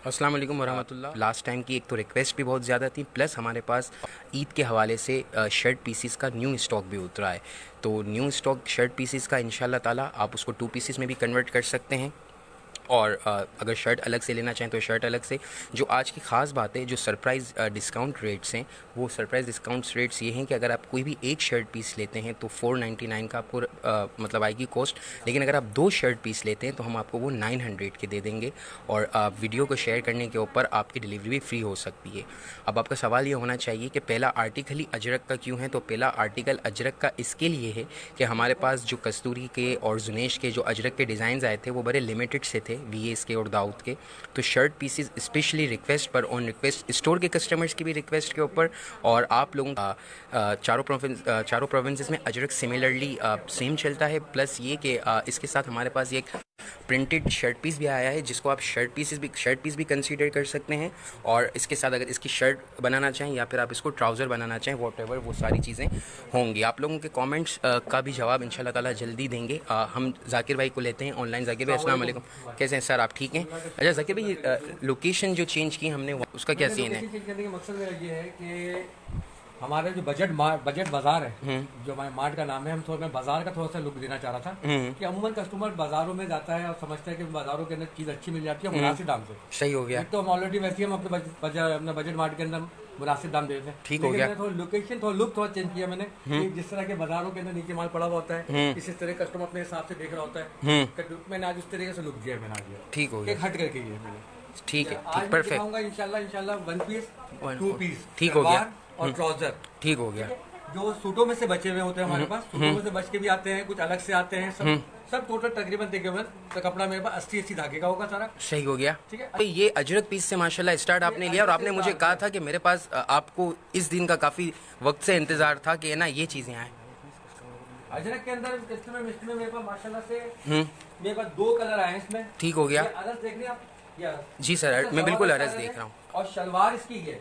अस्सलाम वालेकुम वरहमतुल्लाह। Last time की एक तो रिक्वेस्ट भी बहुत ज़्यादा थी, प्लस हमारे पास ईद के हवाले से शर्ट पीसीस का न्यू स्टॉक भी उतरा है। तो न्यू स्टॉक शर्ट पीसीस का इंशाल्लाह ताला आप उसको 2 पीसेस में भी कन्वर्ट कर सकते हैं, और अगर शर्ट अलग से लेना चाहें तो शर्ट अलग से। जो आज की ख़ास बात है, जो सरप्राइज़ डिस्काउंट रेट्स हैं, वो सरप्राइज़ डिस्काउंट्स रेट्स ये हैं कि अगर आप कोई भी एक शर्ट पीस लेते हैं तो 499 का आपको मतलब आएगी कॉस्ट। लेकिन अगर आप 2 शर्ट पीस लेते हैं तो हम आपको वो 900 के दे देंगे, और वीडियो को शेयर करने के ऊपर आपकी डिलीवरी भी फ्री हो सकती है। अब आपका सवाल ये होना चाहिए कि पहला आर्टिकल ही अजरक का क्यों है? तो पहला आर्टिकल अजरक का इसके लिए है कि हमारे पास जो कस्तूरी के और जुनेश के जो अजरक के डिज़ाइन आए थे वो बड़े लिमिटेड से थे, वीएस के और दाऊद के। तो शर्ट पीसेस स्पेशली रिक्वेस्ट पर, ऑन रिक्वेस्ट स्टोर के कस्टमर्स की भी रिक्वेस्ट के ऊपर, और आप लोगों का चारों प्रोविंसेस में अजरक सिमिलरली सेम चलता है। प्लस ये कि इसके साथ हमारे पास ये एक प्रिंटेड शर्ट पीस भी आया है, जिसको आप शर्ट पीस भी कंसीडर कर सकते हैं। और इसके साथ अगर इसकी शर्ट बनाना चाहें या फिर आप इसको ट्राउज़र बनाना चाहें, वॉटेवर, वो सारी चीज़ें होंगी। आप लोगों के कमेंट्स का भी जवाब इंशाल्लाह ताला जल्दी देंगे। हम जाकिर भाई को लेते हैं ऑनलाइन। जाकिर भाई अस्सलाम वालेकुम, कैसे हैं सर? आप ठीक हैं? अच्छा जाकिर भाई, लोकेशन जो चेंज की हमने उसका क्या सीन है? चेंज करने का मकसद मेरा ये है कि हमारा जो बजट बाजार है, जो हमारे मार्ट का नाम है, हम थोड़ा बाजार का थोड़ा सा लुक देना चाह रहा था कि अमूमन कस्टमर बाजारों में जाता है और समझता है कि बाजारों के अंदर चीज़ अच्छी मिल जाती है मुनासिब दाम से। सही हो गया। तो हम ऑलरेडी वैसे हम अपने बजट मार्ट के अंदर मुनासिब दाम देते हैं। ठीक हो गया। थोड़ा लोकेशन थोड़ा लुक थोड़ा चेंज किया मैंने कि जिस तरह के बाजारों के अंदर नीचे माल पड़ा हुआ होता है, इसी तरह कस्टमर अपने हिसाब से देख रहा होता है, मैंने आज उस तरीके से लुक दिया मैंने आज। ठीक हो गया, एक हट करके ये मैंने। ठीक है, आज परफेक्ट, इंशाल्लाह 1 पीस 2 पीस ठीक हो गया, और ट्राउजर ठीक हो गया। जो सूटों में से बचे हुए होते हैं हमारे पास, सूटों में से बच के भी आते हैं, कुछ अलग से आते हैं, सब टोटल तकरीबन तकरीबन तो कपड़ा मेरे पास 80 धागे का होगा सारा। सही हो गया, ठीक है। तो ये अजरक पीस से माशाल्लाह स्टार्ट आपने लिया, और आपने मुझे कहा था कि मेरे पास आपको इस दिन का काफी वक्त से इंतजार था कि ना ये चीजें आए। अजरक के अंदर इसमें मेरे पास माशाल्लाह से मेरे पास 2 कलर आए हैं इसमें। ठीक हो गया। अरस देख रहे हैं आप? ये अरस। जी सर, मैं बिल्कुल अरस देख रहा हूँ। और शलवार इसकी है,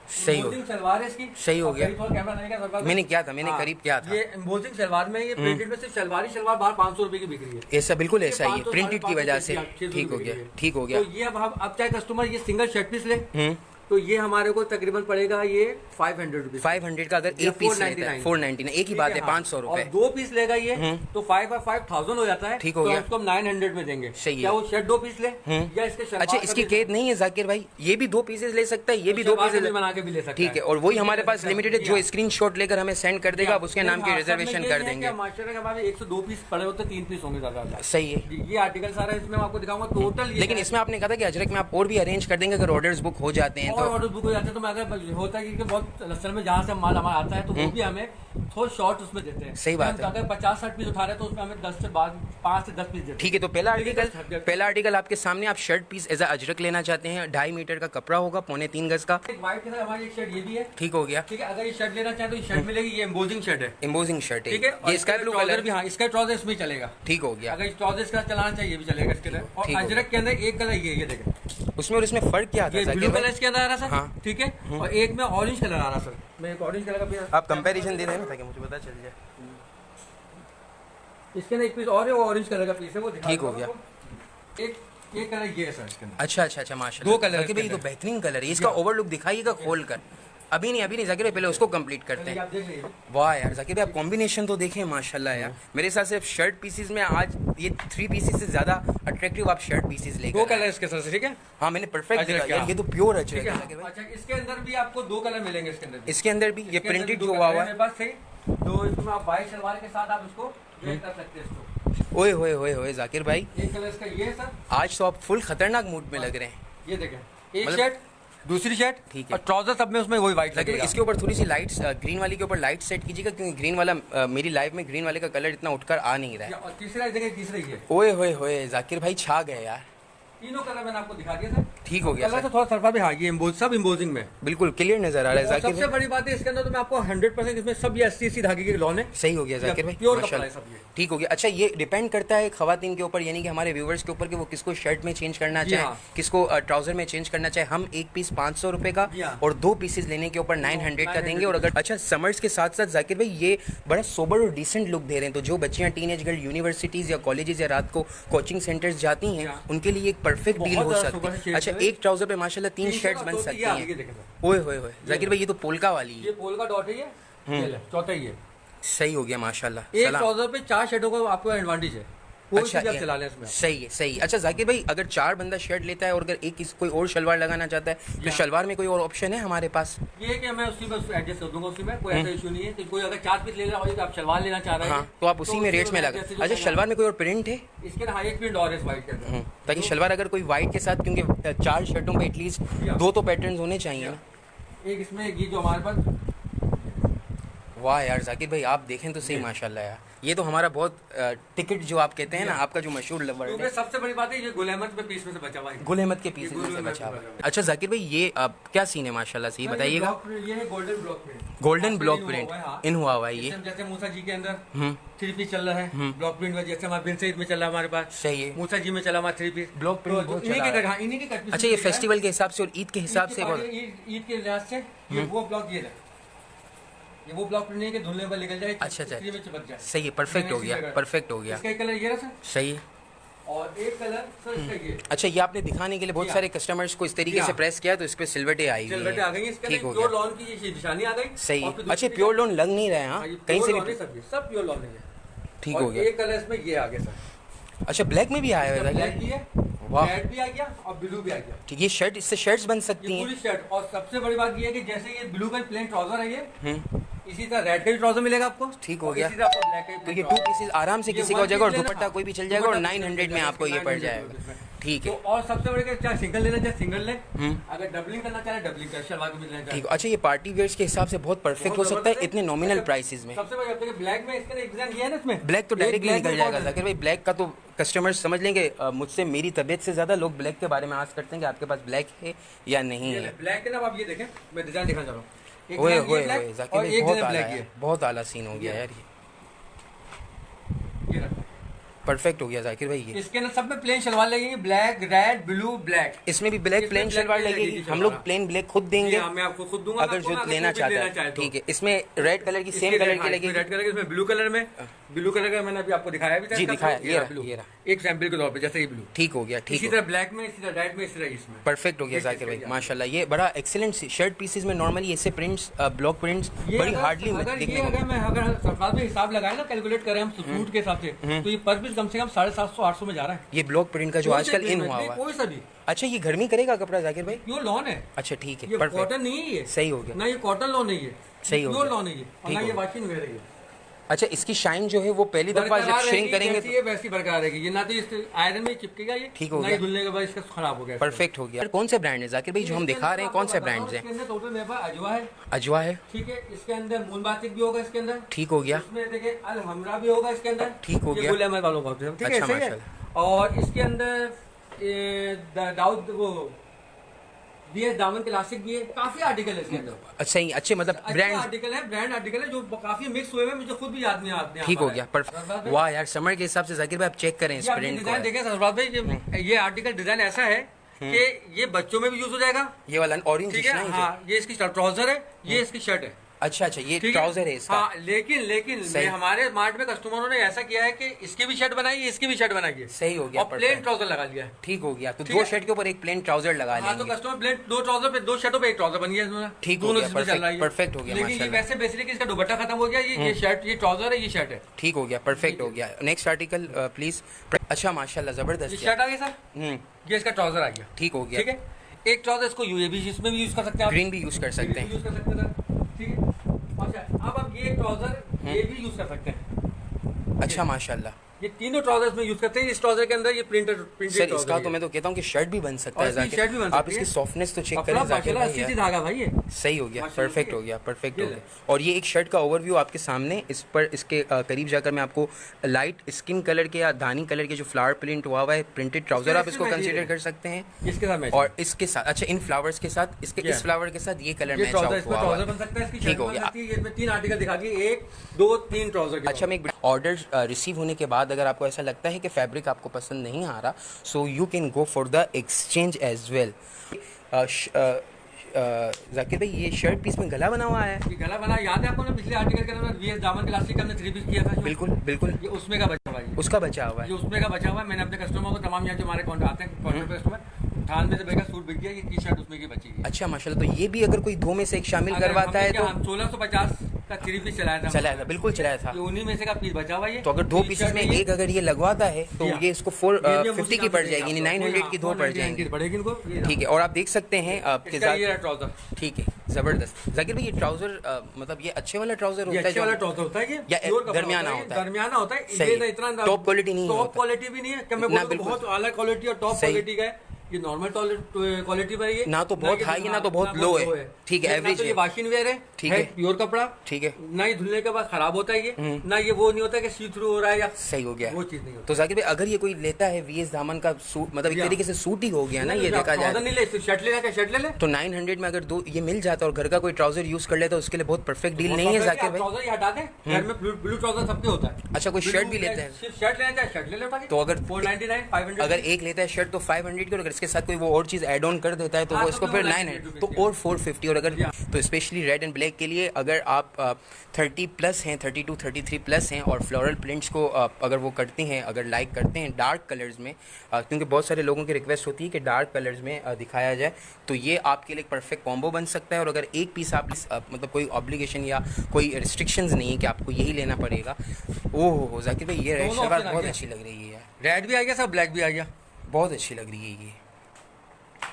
सही हो सलवार है इसकी। सही हो गया। कैमरा नहीं क्या मैंने क्या था, मैंने करीब क्या था, ये एम्बोजिंग सलवार में, ये प्रिंटेड में सिर्फ शलवार बाहर 500 रुपए की बिक रही है। ऐसा बिल्कुल ऐसा ही है, 500 प्रिंटेड की वजह से। 600 ठीक हो रुपए गया, की है। ठीक हो गया। तो ये अब चाहे कस्टमर ये सिंगल शर्ट पीस ले तो ये हमारे को तकरीबन पड़ेगा ये 500 रुपीज। 500 का अगर एक पीस लेता है 499, एक ही बात है, 500 रुपए। 2 पीस लेगा ये तो 5000 हो जाता है। ठीक हो गया। उसको हम 900 में देंगे। सही क्या है। वो शर्ट 2 पीस ले या इसके अच्छा, इसकी कैद नहीं है जाकिर भाई, ये भी 2 पीसेस ले सकता है, ये भी 2 पीसेस बना के भी ले सकता है। ठीक है, और वही हमारे पास लिमिटेड है, जो स्क्रीनशॉट लेकर हमें सेंड कर देगा, आप उसके नाम की रिजर्वेशन कर देंगे। मास्टर के हमारे 102 पीस पड़े होते, 3 पीस होंगे ज्यादा। सही है। ये आर्टिकल सारा इसमें आपको दिखाऊंगा टोटल। लेकिन इसमें आपने कहा था कि अजरक में आप और भी अरेंज कर देंगे अगर ऑर्डर्स बुक हो जाते हैं तो। ऑर्डर बुक हो जाते हैं तो मैं अगर होता है कि बहुत असल में जहाँ से माल हमारा आता है तो वो भी हमें थोड़ा शॉर्ट उसमें देते हैं। सही बात है। अगर 50-60 पीस उठा रहे हैं तो उसमें हमें 5 से 10 पीस देते हैं। ठीक है, तो पहला आर्टिकल आपके सामने, आप शर्ट पीस एज अजरक लेना चाहते हैं, 2.5 मीटर का कपड़ा होगा, 3.25 गज का। एक व्हाइट के साथ हमारी एक शर्ट ये भी है। ठीक हो गया। ठीक है, अगर ये शर्ट लेना चाहें तो ये शर्ट मिलेगी, ये एम्बोजिंग शर्ट है। एम्बोजिंग शर्ट है, ठीक है। ये स्काई ब्लू कलर भी, हाँ इसका ट्राउजर इसमें चलेगा। ठीक हो गया। अगर ट्राउजर इसका चलाना चाहिए भी चलेगा इसके अंदर। और अजरक के अंदर एक कलर ये देखें, उसमें और इसमें फर्क क्या आता है? ब्लू कलर इसके अंदर आ रहा सर। हाँ। ठीक है, और एक में ऑरेंज कलर आ रहा सर। मैं एक ऑरेंज कलर का आप कंपैरिजन दे दें ना ताकि मुझे पता चल जाए। इसके अंदर एक पीस और है, वो ऑरेंज कलर का पीस है, वो दिखा ठीक हो गया। एक कलर ये है सर इसके अंदर। अच्छा माशाल्लाह, 2 कलर के भाई, तो बेहतरीन कलर है। इसका ओवरलुक दिखाइएगा खोल कर। अभी नहीं जाकिर भाई, पहले उसको कंप्लीट करते हैं। आप देख लीजिए। वाह यार जाकिर भाई, आप कॉम्बिनेशन तो देखें माशाल्लाह यार। मेरे हिसाब से शर्ट पीसेस में आज ये 3 पीसेस से ज्यादा अट्रैक्टिव आप शर्ट पीसेस लेकर 2 कलर इसके साथ, ठीक है। हाँ मैंने परफेक्ट अजरक देखा का। यार, ये तो प्योर अजरक ठीक है है। जाकिर भाई। अच्छा, इसके अंदर भी आपको 2 कलर मिलेंगे इसके अंदर। इसके अंदर भी ये प्रिंटेड जो हुआ है मेरे पास सही। तो इसमें आप वाइट सलवार के साथ आप इसको वेयर कर सकते हैं इसको। ओए होए जाकिर भाई, एक कलर इसका ये है सर। आज तो आप फुल खतरनाक मूड में लग रहे हैं। ये देखें, एक मतलब- शर्ट, दूसरी शर्ट, ठीक है। और ट्राउजर सब में उसमें वही व्हाइट लेकिन लगेगा। इसके ऊपर थोड़ी सी लाइट्स, ग्रीन वाली के ऊपर लाइट सेट कीजिएगा, क्योंकि ग्रीन वाला मेरी लाइफ में ग्रीन वाले का कलर इतना उठकर आ नहीं रहा है। और तीसरा देखें, तीसरा ये। ओए होए जाकिर भाई, छा गए यार। तीनों कलर मैंने आपको दिखा दिया सर। ठीक हो गया कलर सर, तो थोड़ा सरफा भी, हाँ ये सब इम्पोजिंग में बिल्कुल क्लियर नजर आ रहा है और जाकिर सबसे भाई। बड़ी बात है इसके अंदर तो मैं आपको 100% इसमें सब ये 80 धागे के लॉन है। सही हो गया जाकिर भाई, प्योर कपड़ा है माशाल्लाह। सब ये। ठीक हो गया। अच्छा, ये डिपेंड करता है खवातीन के ऊपर, यानी कि हमारे व्यूवर्स के ऊपर कि वो किसको शर्ट में चेंज करना जी चाहे, हाँ। किसको ट्राउजर में चेंज करना चाहे। हम एक पीस 500 रुपए का जी हाँ। और 2 पीसेस लेने के ऊपर 900 का देंगे। और अगर अच्छा समर्स के साथ साथ जाकिर भाई ये बड़ा सोबर और डिसेंट लुक दे रहे हैं, तो जो बच्चियां टीनेज गर्ल यूनिवर्सिटीज या कॉलेजेस या रात को कोचिंग सेंटर्स जाती हैं, हाँ। उनके लिए एक परफेक्ट डील बहुत हो ज़्यादा सकती सुपर है। शेड अच्छा, है। एक ट्राउजर पे माशाल्लाह 3 शर्ट्स बन सकती ये आगे हैं। देखें सर, ओए होए होए जाकिर भाई, ये तो पोल्का वाली ये है। पोल का डॉट है, ये ले, चौथा ही है। सही हो गया माशाल्लाह। एक सलाम। ट्राउजर पे 4 शर्टों का आपको एडवांटेज है, कोई अच्छा, सी भी आप चला लें इसमें। सही है सही है। अच्छा जाकिर भाई, अगर 4 बंदा शर्ट लेता है और अगर एक कोई और शलवार लगाना चाहता है तो शलवार में कोई और ऑप्शन है हमारे पास? ये है कि मैं उसी में एडजस्ट कर दूंगा, उसी में कोई ऐसा इशू नहीं है कि कोई अगर 4 पीस ले रहा हो तो आप शलवार लेना चाह रहे हैं हाँ, तो आप उसी में रेट्स में लगा। जैसे जो अच्छा, शलवार में कोई और प्रिंट है? इसके ना, हाँ, एक प्रिंट और है इस वाइट के अंदर। ताकि शलवार अगर कोई वाइट के साथ, क्योंकि 4 शर्टों पे एटलीस्ट 2 तो पैटर्न होने चाहिए ना। एक इसमें ये जो हमारे पास, वाह यार जाकिर भाई, आप देखें तो सही माशाल्लाह यार, ये तो हमारा बहुत टिकट जो आप कहते हैं ना, आपका जो मशहूर वर्ड क्योंकि है, सबसे बड़ी बात है ये गुल अहमद पे पीस में से बचा हुआ है। गुल अहमद के पीस ये में से गुल बचा हुआ अहमद है। अच्छा जाकिर भाई, ये क्या सीन है माशाल्लाह से, ये बताइएगा। ये है golden block print. Golden block print in हुआ हुआ है ये। जैसे मूसा जी के अंदर हम्म, 3 पीस चल रहा है ब्लॉक प्रिंट में, जैसे हमारे बिन सईद में चल रहा है हमारे पास, सही है। मूसा जी में चला हमारा 3 पीस ब्लॉक प्रिंट बहुत इन्हीं चला के है। हाँ, इन्हीं के कट पीस। अच्छा, ये फेस्टिवल के हिसाब से और ईद के हिसाब से बहुत ईद के लिहाज से ये वो ब्लॉक, ये वो ब्लॉक प्रिंट नहीं है कि धुलने पर निकल जाए, अच्छा अच्छा, इस्त्री में चिपक जाए। सही है, परफेक्ट हो गया, परफेक्ट हो गया, इसका एक कलर ये रहा सर, सही है। और एक कलर सर इसका ये। अच्छा, ये आपने दिखाने के लिए बहुत सारे कस्टमर्स को इस तरीके से प्रेस किया तो इस पे सिलवटे आई हुई सिलवटें आ हैं। गई, इसके ठीक हो अंदर प्योर गया, लॉन की ये निशानी आ गई। सही और है। फिर अच्छा, दूसरी प्योर लॉन लग नहीं रहे हैं, हाँ, हाँ, ये कहीं से प्योर भी लॉन है सब प्योर लॉन है। ठीक और हो गया। एक कलर इसमें ये आ गया सर, अच्छा, ब्लैक में भी आया हुआ ब्लैक है? भी है, वाह। रेड भी आ गया और ब्लू भी आ गया। ठीक, ये शर्ट, इससे शर्ट्स बन सकती ये हैं। पूरी शर्ट, और सबसे बड़ी बात ये है कि जैसे ये ब्लू का प्लेन ट्राउजर है, ये हम्म, इसी तरह रेड का भी ट्राउजर मिलेगा आपको। ठीक हो और गया। इसी तरह आपको ब्लैक का भी तो ये plain 2 पीसेस आराम से ये किसी का हो one जाएगा और piece लेना, दुपट्टा कोई भी चल जाएगा और दुपट्टा 900 में आपको ये पड़ जाएगा। ठीक तो है। और सबसे बड़ी बात, चाहे सिंगल लेना चाहे सिंगल ले, अगर डबलिंग करना चाहे डबलिंग कर, शलवार भी लेना चाहे। ठीक, अच्छा, ये पार्टी वेयर्स के हिसाब से बहुत परफेक्ट हो बहुत सकता है जबरदस्त इतने नॉमिनल प्राइसेस में। सबसे बड़ी बात है कि ब्लैक में इसका एक डिजाइन ये है ना, इसमें ब्लैक तो एक डायरेक्टली black निकल में जाएगा बहुत जाकिर भाई, ब्लैक का तो कस्टमर्स समझ लेंगे। मुझसे मेरी तबीयत से ज़्यादा लोग ब्लैक के बारे में आस करते हैं कि आपके पास ब्लैक है या नहीं ये है। ब्लैक के ना, आप ये देखें, मैं डिजाइन दिखा जा रहा हूँ। एक ओए डिजाइन ये ओए black ओए जाकिर और भाई, एक बहुत डिजाइन आला black है, बहुत आला सीन हो गया ये। यार, ये ये रखा। परफेक्ट हो गया जाकिर भाई। ये इसके अंदर सब में प्लेन शलवार लगेंगे, ब्लैक रेड ब्लू ब्लैक। इसमें भी ब्लैक इसमें प्लेन black शलवार plain लगेगी, लगेगी हम लोग शलवार। प्लेन ब्लैक खुद देंगे मैं आपको खुद दूंगा अगर आपको, जो अगर लेना कोई भी चाहता लेना है। चाहे तो। ठीक है, इसमें रेड कलर की सेम इसके कलर हाँ, की इसमें लगेगी। रेड कलर के, इसमें ब्लू कलर में, ब्लू कलर का मैंने अभी आपको दिखाया भी था, जी, इसका दिखाया, ब्लू, ये रहा, ब्लू। ये रहा। एक सैंपल के तौर पे, जैसे ये ब्लू, ठीक हो गया, ठीक इसी हो तरह ब्लैक में, इसी तरह रेड में, इसी तरह इसमें। परफेक्ट हो गया जाकिर भाई माशाल्लाह। ये बड़ा एक्सीलेंट शर्ट पीसेस में नॉर्मली ऐसे प्रिंट्स, ब्लॉक प्रिंट्स ये बड़ी अगर- हार्डली अगर देखने ये को अगर मैं अगर सरकार में हिसाब लगाए ना, कैलकुलेट करें हम सूट के हिसाब से, तो ये पर पीस कम से कम 750-800 में जा रहा है। ये ब्लॉक प्रिंट का जो कोई आजकल से इन भी, हुआ हुआ है। कोई सा भी, अच्छा, ये गर्मी करेगा कपड़ा जाकिर भाई? प्योर लॉन है, अच्छा ठीक है, ये परफेक्ट, कॉटन नहीं है, ये सही हो गया, ना ये कॉटन लॉन नहीं है, सही हो प्योर गया। लॉन है ये, और ठीक ना हो ये गया। वॉशिंग वेयर है ये। अच्छा, इसकी शाइन जो है वो पहली दफा जब बरकरार श्रिंक रहेगी, करेंगे जैसी ये वैसी बरकरार रहेगी, ये ना तो इस आयरन में चिपकेगा ये, ठीक हो ना गया। ही धुलने के बाद इसका खराब हो गया। परफेक्ट हो गया। कौन से ब्रांड है जाकिर भाई जो हम दिखा रहे हैं, कौन से ब्रांड्स हैं? इसके अंदर टोटल मेरे पास अजवा है, अजवा है, ठीक है, इसके अंदर मून बातिक भी होगा, इसके अंदर ठीक हो गया, इसमें देखिए अल हमरा भी होगा इसके अंदर, ठीक हो ये गया। गुल अहमद वालों का होता है, ठीक है, अच्छा, सही है। और इसके अंदर दाऊद वो भी है, दामन क्लासिक भी है, काफी आर्टिकल है इसके अंदर। अच्छा ही, अच्छे मतलब अच्छे ब्रांड, आर्टिकल है, ब्रांड आर्टिकल है जो काफी मिक्स हुए हैं, मुझे खुद भी याद नहीं आते। ठीक हो गया, परफेक्ट। वाह यार, समर के हिसाब से जाकिर भाई आप चेक करें इस प्रिंट डिजाइन को। देखें सरफराज भाई, ये आर्टिकल डिजाइन ऐसा है कि ये बच्चों में भी यूज हो जाएगा, ये वाला ऑरेंज ठीक है। हाँ, ये इसकी ट्राउजर है, ये इसकी शर्ट है, अच्छा अच्छा, ये ठीक ट्राउजर है इसका। हाँ, लेकिन सही। हमारे मार्ट में कस्टमरों ने ऐसा किया है कि इसकी भी शर्ट बनाई है, इसकी भी शर्ट बनाई है, सही हो गया, और प्लेन ट्राउजर लगा लिया है। ठीक हो गया, तो ठीक दो है। शर्ट के ऊपर एक प्लेन ट्राउजर लगा हाँ, तो लेंगे। कस्टमर प्लेन दो ट्राउजर पे, दो शर्टों पे एक ट्राउजर बन गया इसमें, ठीक हो दोनों गया, इसमें चल रहा है ये। परफेक्ट हो गया लेकिन ये माशाल्लाह। वैसे बेसिकली इसका दुपट्टा खत्म हो गया, ये शर्ट, ये ट्राउजर है, ये शर्ट है, ठीक हो गया, परफेक्ट हो गया। Next article please. अच्छा माशाल्लाह, ये जबरदस्त शर्ट आ गई सर, है। ये इसका ट्राउजर आ गया, ठीक हो गया, ठीक है। एक ट्राउजर इसको ये भी इसमें भी यूज कर सकते हैं आप, ग्रीन भी यूज कर सकते हैं। यूज कर सकते हैं सर, ठीक है। अच्छा, अब आप ये ट्राउजर ये भी यूज कर सकते हैं, अच्छा माशाल्लाह ये तीनों ट्राउजर्स में यूज करते हैं। इस ट्राउजर के अंदर ये प्रिंटेड सर, इसका तो मैं तो कहता हूँ कि शर्ट भी बन सकता और है इसकी जाकिर। शर्ट भी बन आप सकती इसकी है। सॉफ्टनेस तो चेक करें जाकिर भाई सीधी यार। धागा भाई ये, सही हो गया, माशाल्लाह, परफेक्ट ठीक हो है। गया, परफेक्ट ये हो ले। गया। और ये एक शर्ट का ओवरव्यू आपके सामने, इस पर इसके करीब जाकर मैं आपको लाइट स्किन कलर के या धानी कलर के जो फ्लावर प्रिंट हुआ हुआ है प्रिंटेड ट्राउजर, आप इसको इसमें कंसीडर ये- कर सकते हैं। इसके साथ मैच और इसके साथ, अच्छा, इन फ्लावर्स के साथ, इसके ये। इस फ्लावर के साथ ये कलर ये मैच ट्राउजर, आउट इसमें हुआ हुआ ट्राउजर है। बन सकता है, इसकी ठीक शर्ट हो बन गया। सकती है। इसमें 3 आर्टिकल दिखा दिए, 1 2 3 ट्राउजर के। अच्छा, मैं एक ऑर्डर रिसीव होने के बाद अगर आपको ऐसा लगता है कि फैब्रिक आपको पसंद नहीं आ रहा, so you can go for the exchange as well. Zakir भाई ये शर्ट पीस में गला बना हुआ है। ये गला बना याद है आपको ना, पिछले आर्टिकल के अंदर वीएस दामन क्लासिक का हमने 3 पीस किया था। बिल्कुल बिल्कुल, ये उसमें का बचा हुआ है, उसका बचा हुआ है। ये उसमें का बचा हुआ है। मैंने अपने कस्टमर को तमाम यहाँ जो हमारे कॉन्टर आते हैं कॉन्टर कस्टमर थान में से बेगा सूट बिक गया, ये टी शर्ट उसमें की बची है। अच्छा माशाल्लाह, तो ये भी अगर कोई दो में से एक शामिल करवाता है तो 1650 का 3 पीस चलाया था, बिल्कुल चलाया था। ये उन्हीं में से का पीस बचा हुआ है। तो अगर दो पीसेस में एक अगर ये लगवाता है तो ये इसको 450 की पड़ जाएगी, यानी 900 की दो पड़ जाएंगी, पड़ेगी इनको। ठीक है। और आप देख सकते हैं आपके साथ ये ट्राउजर, ठीक है, जबरदस्त। जाकिर भाई ये ट्राउजर मतलब ये अच्छे वाला ट्राउजर होता है, अच्छे वाला ट्राउजर होता है, या दरमियाना होता है? दरमियाना होता है, सही, ये इतना टॉप क्वालिटी नहीं है, टॉप क्वालिटी भी नहीं है कि मैं बोलूं बहुत अलग क्वालिटी और टॉप क्वालिटी का है। ये नॉर्मल क्वालिटी पर है, ना तो बहुत हाई है ना तो बहुत लो है, ठीक है, एवरेज है। ये वॉशिंग वेयर है, ठीक है, प्योर कपड़ा, ठीक है, ना ये धुलने के बाद खराब होता है, ये ना ये वो नहीं होता कि सी थ्रू हो रहा है या सही हो गया, वो चीज नहीं होती। तो जाकिर भाई अगर ये कोई लेता है वीएस दामन का सूट, मतलब एक तरीके से सूट ही हो गया ना, ये देखा जाए नहीं ले शर्ट ले, शर्ट ले ले तो 900 में अगर दो ये मिल जाता और घर का कोई ट्राउजर यूज कर लेता, उसके लिए बहुत परफेक्ट डील नहीं है जाकिर भाई? ट्राउजर हटा दें, घर में ब्लू ट्राउजर सबके होता है। अच्छा, कोई शर्ट भी लेते हैं? सिर्फ शर्ट लेना चाहे शर्ट ले लो, तो अगर 499 500, अगर एक लेता है शर्ट तो 500 की, और अगर इसके साथ कोई वो और चीज ऐड ऑन कर देता है तो वो इसको फिर 900 तो और 450। और अगर तो स्पेशली रेड एंड ब्लैक के लिए अगर आप 30 प्लस हैं, 32 33 प्लस हैं और फ्लोरल प्रिंट्स को अगर वो करते हैं, अगर लाइक करते हैं डार्क कलर्स में, क्योंकि बहुत सारे लोगों की रिक्वेस्ट होती है कि डार्क कलर्स में दिखाया जाए, तो ये आपके लिए एक परफेक्ट कॉम्बो बन सकता है। और अगर एक पीस आप मतलब कोई ऑब्लिगेशन या कोई रिस्ट्रिक्शंस नहीं है कि आपको यही लेना पड़ेगा। ओह जाकिर भाई ये रेड शलवार बहुत अच्छी लग रही है, रेड भी आ गया, सब ब्लैक भी आ गया, बहुत अच्छी लग रही है ये।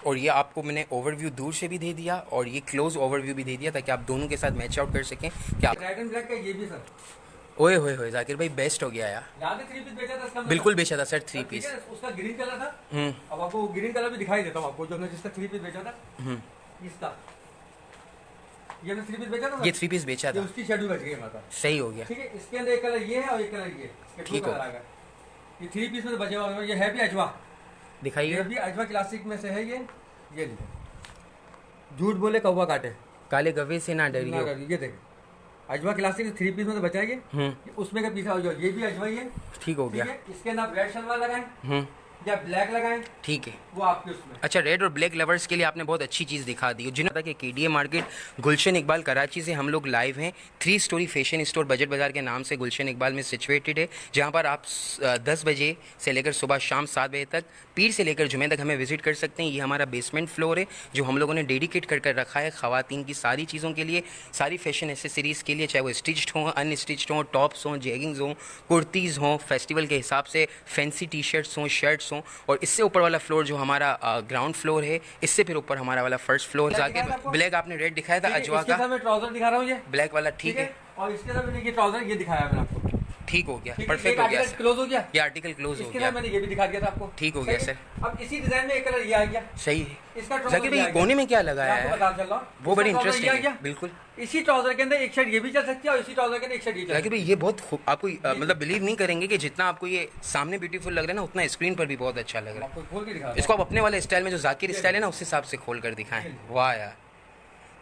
और ये आपको मैंने ओवरव्यू दूर से भी दे दिया और ये क्लोज ओवरव्यू भी दे दिया ताकि आप दोनों के साथ मैच आउट कर सकें कि आप रेड एंड ब्लैक का ये भी सर। ओए होए होए जाकिर भाई बेस्ट हो गया यार, याद है 3 पीस बेचा था इसका? बिल्कुल बेचा था सर 3 पीस, उसका ग्रीन कलर था। अब आपको ग्रीन कलर भी दिखाई देता हूँ आपको, जो हमने जिसका 3 पीस बेचा था इसका, ये हमने 3 पीस बेचा था, ये 3 पीस बेचा था, उसकी शेड भी बच गई हमारा, सही हो गया, ठीक है। इसके अंदर एक कलर ये है और एक कलर ये, ठीक हो, ये 3 पीस में बचे हुआ, ये है भी अजवा, दिखाइए, ये भी अजवा क्लासिक में से है ये लीजिए। झूठ बोले कौवा काटे, काले गवे से ना डरियो, ये देखें अजवा क्लासिक 3 पीस में तो बचा है ये, उसमें का पीस ये भी अजवा ही है, ठीक हो गया। इसके अंदर रेड शलवार लगाएं या ब्लैक लगाएं, ठीक है, वो आपके उसमें। अच्छा, रेड और ब्लैक लवर्स के लिए आपने बहुत अच्छी चीज़ दिखा दी। जिन्हें पता कि केडीए मार्केट गुलशन इकबाल कराची से हम लोग लाइव हैं। 3 स्टोरी फैशन स्टोर बजट बाज़ार के नाम से गुलशन इकबाल में सिचुएटेड है, जहां पर आप 10 बजे से लेकर सुबह शाम 7 बजे तक, पीर से लेकर जुमे तक हमें विजिट कर सकते हैं। ये हमारा बेसमेंट फ्लोर है जो हम लोगों ने डेडिकेट कर रखा है ख़वातीन की सारी चीज़ों के लिए, सारी फैशन एसेसरीज़ के लिए, चाहे वो स्टिच्ड हों, अनस्टिच्ड हों, टॉप्स हों, जैगिंग्स हों, कुर्तीज़ हों, फेस्टिवल के हिसाब से फैंसी टी शर्ट्स हों, शर्ट्स हों। और इससे ऊपर वाला फ्लोर जो हमारा ग्राउंड फ्लोर है, इससे फिर ऊपर हमारा वाला फर्स्ट फ्लोर। जाके ब्लैक आपने रेड दिखाया था अजवा का, मैं ट्राउजर दिखा रहा हूँ, ये ब्लैक वाला, ठीक है। और इसके साथ मैंने ये ट्राउजर ये दिखाया मैंने आपको, ठीक हो गया, परफेक्ट हो गया, क्लोज हो गया, ये आर्टिकल क्लोज हो इसके गया, साथ मैंने ये भी दिखा दिया था आपको, ठीक हो गया सर। अब इसी डिजाइन में एक कलर ये आ गया, सही है। इसका जाकिर भाई कोने में क्या लगाया है, बता चल रहा हूं, वो बड़ी इसका इंटरेस्टिंग है, बिल्कुल। इसी ट्राउजर के अंदर एक शर्ट ये भी चल सकती है और इसी ट्राउजर के अंदर एक शर्ट ये चल जाकिर भाई ये बहुत आपको मतलब बिलीव नहीं करेंगे कि जितना आपको ये सामने ब्यूटीफुल लग रहा है ना, उतना स्क्रीन पर भी बहुत अच्छा लग रहा है। आपको खोल के दिखा, इसको आप अपने वाले स्टाइल में जो जाकिर स्टाइल है ना, उस हिसाब से खोल कर दिखाएं। वाह यार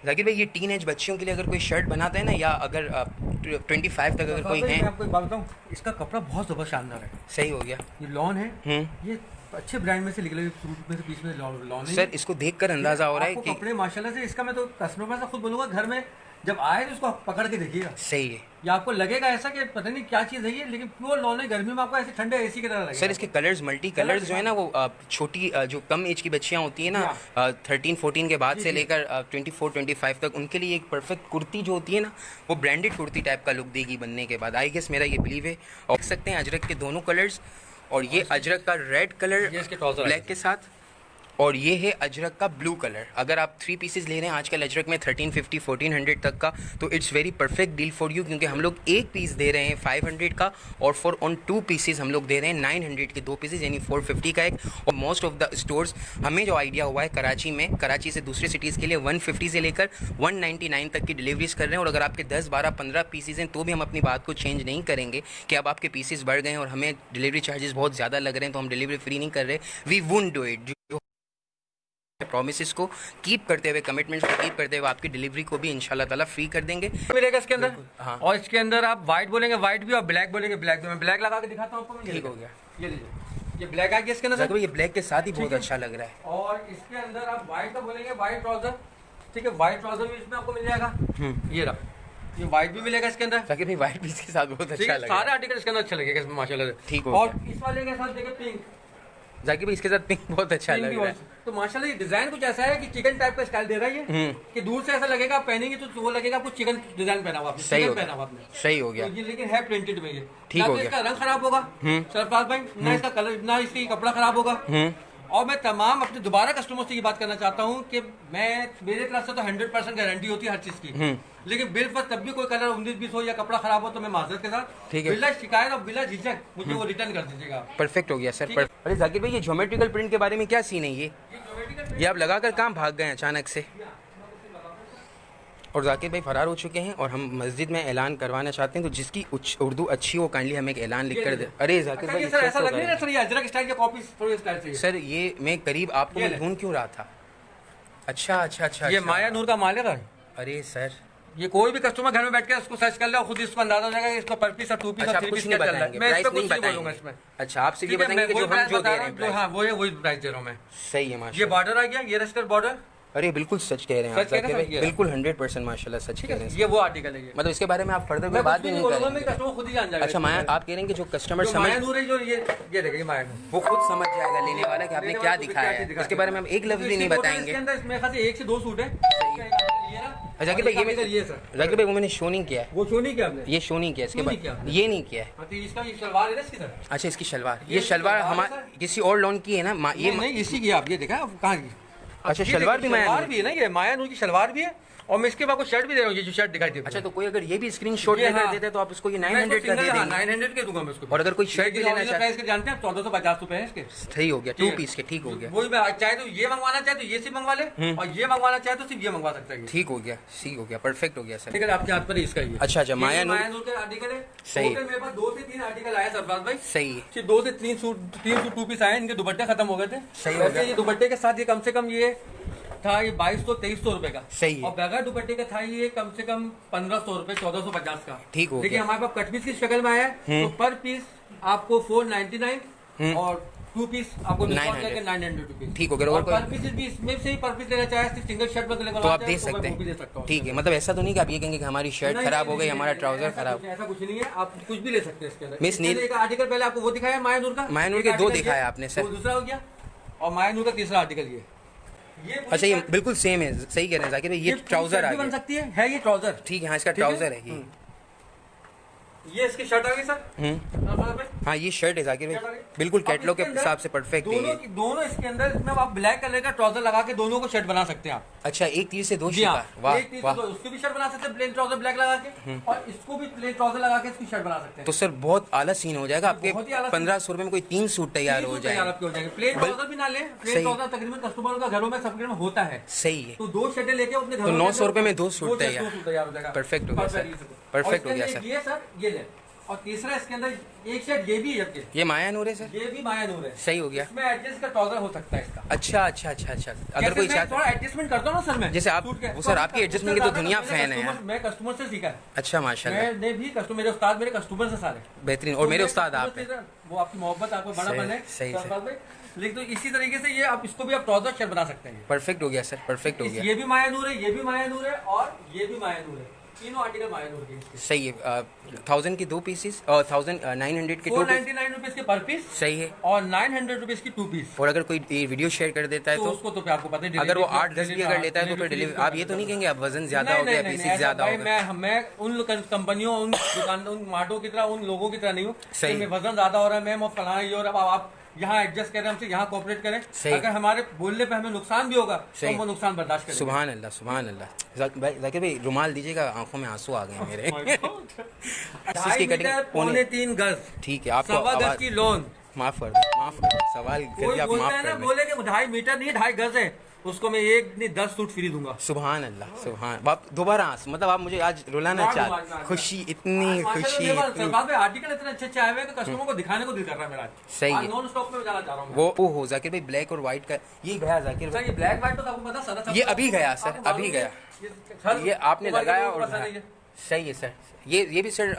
जाकिर भाई, ये टीन एज बच्चियों के लिए अगर कोई शर्ट बनाता है ना, या अगर 25 तक अगर कोई है, मैं आपको एक बात बताऊं, इसका कपड़ा बहुत जबरदस्त शानदार है, सही हो गया। ये लॉन है, ये अच्छे ब्रांड में से निकले फ्रूट में से बीच में लॉन है सर। इसको देखकर अंदाजा हो रहा है कि कपड़े माशाल्लाह से, इसका मैं तो कस्टमर से खुद बोलूंगा घर में जब आए तो इसको पकड़ के देखिएगा, सही है। या आपको लगेगा ऐसा कि पता नहीं क्या चीज़ है ये, लेकिन प्योर लॉन है, गर्मी में आपको ऐसे ठंडे एसी की तरह लगेगा। सर इसके कलर्स मल्टी कलर्स जो है ना, वो छोटी जो कम एज की बच्चियां होती है ना, 13-14 के बाद से लेकर 24-25 तक, उनके लिए एक परफेक्ट कुर्ती जो होती है ना, वो ब्रांडेड कुर्ती टाइप का लुक देगी बनने के बाद। आई गेस मेरा ये बिलीव है। और देख सकते हैं अजरक के दोनों कलर्स, और ये अजरक का रेड कलर ब्लैक के साथ, और ये है अजरक का ब्लू कलर। अगर आप 3 पीसेस ले रहे हैं आजकल अजरक में 1350-1400 तक का, तो it's very perfect deal for you, क्योंकि हम लोग एक पीस दे रहे हैं 500 का, और फॉर ऑन 2 पीसेस हम लोग दे रहे हैं 900 के 2 पीसेस, यानी 450 का एक। और मोस्ट ऑफ द स्टोर्स, हमें जो आइडिया हुआ है कराची में, कराची से दूसरे सिटीज़ के लिए 150 से लेकर 199 तक की डिलीवरीज कर रहे हैं। और अगर आपके 10, 12, 15 पीसेस हैं तो भी हम अपनी बात को चेंज नहीं करेंगे कि अब आपके पीसेस बढ़ गए हैं और हमें डिलीवरी चार्जेस बहुत ज़्यादा लग रहे हैं तो हम डिलीवरी फ्री नहीं कर रहे। We wouldn't do it. Promises को कीप करते हुए, कमिटमेंट्स को कीप करते हुए आपकी डिलीवरी को भी इंशाल्लाह ताला फ्री कर देंगे। मिलेगा इसके अंदर, हाँ। और इसके अंदर आप व्हाइट बोलेंगे व्हाइट भी, और ब्लैक बोलेंगे ब्लैक भी। मैं ब्लैक लगा के दिखाता हूँ आपको, ठीक हो गया। ये लीजिए, ये ब्लैक आ गया इसके अंदर, ये ब्लैक के साथ ही बहुत अच्छा लग रहा है। और इसके अंदर आप व्हाइट का बोलेंगे व्हाइट ट्राउजर, ठीक है, व्हाइट ट्राउजर भी इसमें आपको मिल जाएगा। ये रहा, ये व्हाइट भी मिलेगा इसके अंदर। जाकिर भाई व्हाइट पीस के साथ बहुत ठीक अच्छा है, लगा। सारे आर्टिकल इसके अंदर अच्छे लगेगा इसमें माशाल्लाह से। ठीक हो और गया। इस वाले के साथ देखिए पिंक, जाकिर भाई इसके साथ पिंक बहुत अच्छा पिंक लग भी रहा है। बहुत- तो माशाल्लाह ये डिजाइन कुछ ऐसा है कि चिकन टाइप का स्टाइल दे रहा है ये, कि दूर से ऐसा लगेगा आप पहनेंगे तो वो लगेगा आपको चिकन डिजाइन पहना हुआ आपने, सही चिकन हो पहना हुआ गया, आपने। सही हो गया। तो ये लेकिन है प्रिंटेड में ये, ठीक ना हो तो गया। इसका रंग खराब होगा सरफराज भाई, ना इसका कलर, ना इसकी कपड़ा खराब होगा। और मैं तमाम अपने दोबारा कस्टमर से ये बात करना चाहता हूँ कि मेरे तरफ से तो 100% गारंटी होती है हर चीज की, लेकिन बिल पर तब भी कोई कलर 19-20 हो या कपड़ा खराब हो तो मैं माजरत के साथ ठीक है। बिला शिकायत और बिला झिझक मुझे वो रिटर्न कर दीजिएगा आप। परफेक्ट हो गया सर। ठीक है। अरे जाकिर भाई ये ज्योमेट्रिकल प्रिंट के बारे में क्या सीन है ये ज्योमेट्रिकल ये आप लगाकर कहाँ भाग गए अचानक से? और जाकिर भाई फरार हो चुके हैं और हम मस्जिद में ऐलान करवाना चाहते हैं, तो जिसकी उर्दू अच्छी हो काइंडली हमें एक ऐलान लिख कर दे। अरे जाकिर भाई सर ऐसा लग नहीं रहा सर, ये अजरक स्टाइल की कॉपी थोड़ी स्टाइल चाहिए सर ये मैं करीब आपको ये मैं ले। ढूंढ क्यों रहा था। अच्छा अच्छा अच्छा ये अच्छा। माया नूर का माल है भाई। अरे सर ये कोई भी कस्टमर घर में बैठ के उसको सर्च कर ले और खुद इसको अंदाजा हो जाएगा कि इसको पर पीस और 2 पीस अच्छा और आप 3 कुछ पीस नहीं क्या चल रहा है। बताएंगे, मैं इस प्राइस पे नहीं कुछ नहीं बोलूंगा बताएंगे। इसमें। अच्छा आपसे ये ठीक है, बताएंगे कि मैं जो वही हम जो प्राइस दे बता रहे हैं जो प्राइस। हाँ वही प्राइस दे रहा हूँ मैं। सही है ये माशाल्लाह। बॉर्डर आ गया, ये रस्टर बॉर्डर। अरे बिल्कुल सच कह रहे हैं आप सच कह रहे जाकिर हैं भाई, सर, ये। बिल्कुल 100% माशाल्लाह सच कह रहे हैं। ये वो आर्टिकल है ये। मतलब इसके बारे में आप फर्दर मैं में बात कुछ भी भी नहीं नहीं बोलूंगा, मैं करेंगे। कस्टमर खुद ही जान जाएगा। अच्छा माया आप कह रहे हैं कि जो कस्टमर जो समझ माया नूर है जो ये देखिए माया नूर। वो खुद समझ जाएगा लेने वाला कि आपने लेने क्या वाला को दिखाया चीज़ है, दिखाया इसके बारे में हम एक लफ्ज भी नहीं इसके बताएंगे। अंदर मेरे ख्याल से 1 से 2 सूट है। जाकिर भाई ये सर जाकिर भाई वो मैंने शो नहीं किया है, वो शो नहीं किया आपने। ये शो नहीं किया इसके क्यों बाद नहीं किया? ये नहीं किया है। हाँ, तो इसका ये सलवार है ना इसकी सर। अच्छा इसकी शलवार ये ये शलवार शलवार है हमारे सर। किसी और लॉन की है ना ये नहीं इसी की आप ये देखा कहाँ की। अच्छा ये शलवार देखिए, भी माया शलवार नूर भी है ना, ये माया नूर की शलवार भी है और मैं इसके बाद को शर्ट भी दे रहा हूँ, ये जो शर्ट दिखाई दे। अच्छा तो कोई अगर ये भी स्क्रीनशॉट ये लेकर हाँ। देता है तो आप उसको ये मैं 900 इसको का दे single, हाँ, देंगे। 900 के दूंगा मैं उसको। और अगर कोई शर्ट भी लेकिन लेना original चाहे price के जानते हैं 1450 रुपए है इसके। सही हो गया, ठीक 2 है। पीस के ठीक हो गया। वही मैं चाहे तो ये मंगवाना चाहे तो ये सिर्फ मंगवा ले और ये मंगवाना चाहे तो सिर्फ ये मंगवा सकता है। ठीक हो गया, ठीक हो गया, परफेक्ट हो गया सर। आर्टिकल आपके हाथ पर ही इसका ही है। अच्छा, अच्छा, ये माया माया नूर- नूर के आर्टिकल है। सही। टोटल मेरे पास 2 से 3 आर्टिकल आए सरफराज भाई। सही है। सिर्फ 2 से 3 सूट 2 पीस आए, इनके दुपट्टे खत्म हो गए थे। सही हो वैसे गया। ये दुपट्टे के साथ ये कम से कम ये था ये 2200-2300 रुपए का। सही है। और बगैर दुपट्टे का था ये कम से कम 1500 रुपए 1450 का। ठीक हो देखिए गया। हमारे पास कट पीस की शक्ल में आया है, तो पर पीस आपको 499 और 2 पीस आपको 900 900 रुपीज। ठीक हो गया। और और पर पीस भी इसमें से ही पर पीस लेना चाहे सिर्फ सिंगल शर्ट में तो आप दे सकते हैं। ठीक है, मतलब ऐसा तो नहीं कि आप ये कहेंगे कि हमारी शर्ट खराब हो गई, हमारा ट्राउजर खराब। ऐसा कुछ नहीं है, आप कुछ भी ले सकते हैं इसके अंदर। मिस इसके अंदर नील- एक आर्टिकल पहले आपको वो दिखाया माया नूर का। माया नूर एक के 2 आर्टिकल ये, दिखाया आपने सर। वो दूसरा हो गया और माया नूर का तीसरा आर्टिकल ये पूरी अच्छा ये शर्ट- बिल्कुल सेम है, सही कह रहे हैं जाकिर भाई, ये पूरी ट्राउजर शर्ट आ भी बन गया। सकती है ये ट्राउजर। ठीक है, हाँ इसका ठीक है? ट्राउजर है ये। ये इसकी शर्ट आ गई सर। हाँ ये शर्ट है जाकिर भाई, बिल्कुल कैटलॉग के हिसाब से परफेक्ट है ये। दोनों इसके अंदर इसमें आप ब्लैक कलर का ट्राउजर लगा के दोनों को शर्ट बना सकते हैं आप। अच्छा एक तीर से 2 जी हाँ, शिकार, वाह एक तीस वाह। तो उसकी भी शर्ट बना सकते हैं प्लेन ट्राउजर ब्लैक लगा के, और इसको भी प्लेन ट्राउजर लगा के इसकी शर्ट बना सकते हैं। तो सर बहुत आला सीन हो जाएगा आपके। बहुत ही आला सीन। 1500 रुपए में कोई 3 सूट तैयार हो तैयार जाएंगे। आपके हो जाएंगे। प्लेन ट्राउजर भी ना ले, प्लेन सही। ट्राउजर तकरीबन कस्टमर का घरों में सबके में होता है। सही है, तो 2 शर्टें लेके अपने घरों तो में 900 रुपए में 2 सूट दो तैयार। तैयार हो जाएगा। Perfect हो गया सर। और Perfect हो इसके गया अंदर सर। ये सर ये ले, और तीसरा इसके अंदर एक शर्ट ये भी है आपके, ये माया नूर है सर। ये भी माया नूर है। सही हो गया। इसमें एडजस्ट का ट्राउजर हो सकता है इसका। अच्छा अच्छा अच्छा अच्छा, अगर कैसे कोई मैं चाहता थोड़ा एडजस्टमेंट करता हूँ ना सर मैं जैसे आप- सूट के। वो सर आपकी adjustment की तो दुनिया फैन है यार। मैं कस्टमर से सीखा है। अच्छा माशाल्लाह, मैंने भी कस्टमर, मेरे उस्ताद मेरे कस्टमर से सारे। बेहतरीन। और मेरे उस्ताद आप हैं। वो आपकी मोहब्बत आपको बड़ा सही- बने सही- सरफराज भाई। लेकिन तो इसी तरीके से ये आप इसको भी आप ट्राउजर शर्ट बना सकते हैं। परफेक्ट हो गया सर, परफेक्ट हो गया। ये भी माया नूर है, ये भी माया नूर है और ये भी माया नूर है। तीनों आर्टिकल माया नूर के इसके। सही है। 1000 की 2 पीसेस और 1900 के 2 पीस। 499 रुपीज के पर पीस सही है। और 900 रुपीज की 2 पीस। और अगर कोई ये वीडियो शेयर कर देता है तो तो उसको तो फिर आपको पता है अगर वो delivery- 8-10 भी अगर लेता है तो फिर डिलीवरी। आप ये तो नहीं कहेंगे अब वजन ज्यादा हो नहीं, गया, नहीं, पीसेस नहीं, ज्यादा ऐसा हो भाई, गया। मैं उन कंपनियों उन दुकान उन मार्टों की तरह उन लोगों की तरह नहीं हूँ सही। कि मैं वजन ज्यादा हो रहा है मैम और फलाना ये और अब आप यहाँ एडजस्ट करें हमसे, यहाँ कोऑपरेट करें। सही। अगर हमारे बोलने पे हमें नुकसान भी होगा तो सही। हम वो नुकसान बर्दाश्त करें। सुभान अल्लाह, सुभान अल्लाह। जाकिर भाई रुमाल दीजिएगा, आंखों में आंसू आ गए मेरे। इसकी 2.5 कटिंग मीटर पौने 3 गज, ठीक है, आपको 1.25 गज आवाज की लोन। माफ कर दो, माफ कर दो। सवाल कोई करके आप बोलता माफ है ना, कर दें। बोले कि 2.5 मीटर नहीं 2.5 गज है, उसको मैं 1 नहीं 10 सूट फ्री दूंगा। सुभान अल्लाह, सुभान। आप दोबारा मतलब आप मुझे आज रुलाना चाहते, खुशी इतनी खुशी इतनी। आर्टिकल इतने अच्छे आए हुए कि कस्टमर को दिखाने को दिल कर रहा है मेरा। सही है। नॉन स्टॉक में जाना चाह रहा हूँ। वो हो जाकिर भाई, ब्लैक और व्हाइट का ये गया जाकिर सर भाई। ये ब्लैक व्हाइट तो आपको पता सारा ये अभी गया सर, अभी गया। ये आपने लगाया और सही है सर। ये भी सर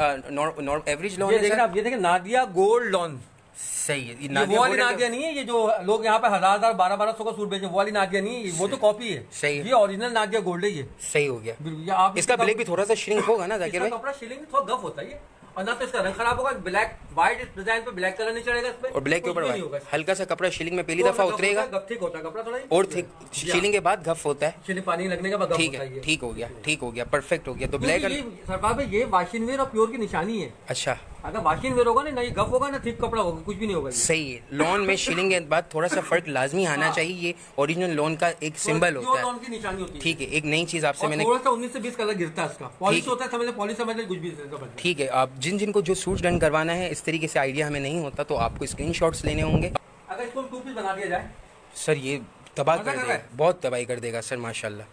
एवरेज लोन ये है देखना सर। आप, ये देखें नादिया गोल्ड लोन। सही है, ये वो वाली नादिया नहीं है, ये जो लोग यहाँ पे 1000 1200 का सूट बेचे, वो वाली नादिया नहीं है, वो तो कॉपी है। सही है। ये ओरिजिनल नादिया गोल्ड है ये। सही हो गया। बिल्कुल, ये आप इसका ब्लैक भी थोड़ा सा श्रिंक होगा ना जाकिर भाई? कपड़ा शिलिंग थोड़ा गफ होता है ये, और ना तो इसका रंग खराब होगा, ब्लैक व्हाइट डिजाइन पे ब्लैक कलर नहीं चढ़ेगा इस पे, और ब्लैक के ऊपर कुछ भी नहीं होगा। हल्का सा कपड़ा शीलिंग में पहली दफा उतरेगा गफ ठीक होता है कपड़ा थोड़ा, और थिक शीलिंग के बाद गफ होता है। शिलिंग पानी लगने के बाद गफ ठीक होता है, है। ठीक हो गया, ठीक हो गया, परफेक्ट हो गया। तो ब्लैक ये सरकार भाई ये वाशिंग वेयर और प्योर की निशानी है। अच्छा, अगर वाशिंग वेयर होगा ना ये गफ होगा ना थिक कपड़ा होगा, कुछ भी नहीं होगा ये। सही है। लॉन में शीलिंग के बाद थोड़ा सा फर्क लाजमी आना चाहिए, ये ओरिजिनल लॉन का एक सिंबल होता है। लॉन की निशानी होती है। ठीक है, एक नई चीज आपसे मैंने, थोड़ा सा 19 से 20 कलर गिरता है इसका, पॉलिश होता है, समझ ले पॉलिश समझ ले, कुछ भी इसका बनता है। ठीक है। आप जिन को जो सूट डन करवाना है इस तरीके से आइडिया हमें नहीं होता तो आपको स्क्रीनशॉट्स लेने होंगे। अगर इसको 2 पीस बना दिया जाए सर ये तबाह मजा कर कर देगा, रहा है? बहुत तबाही कर देगा सर माशाल्लाह।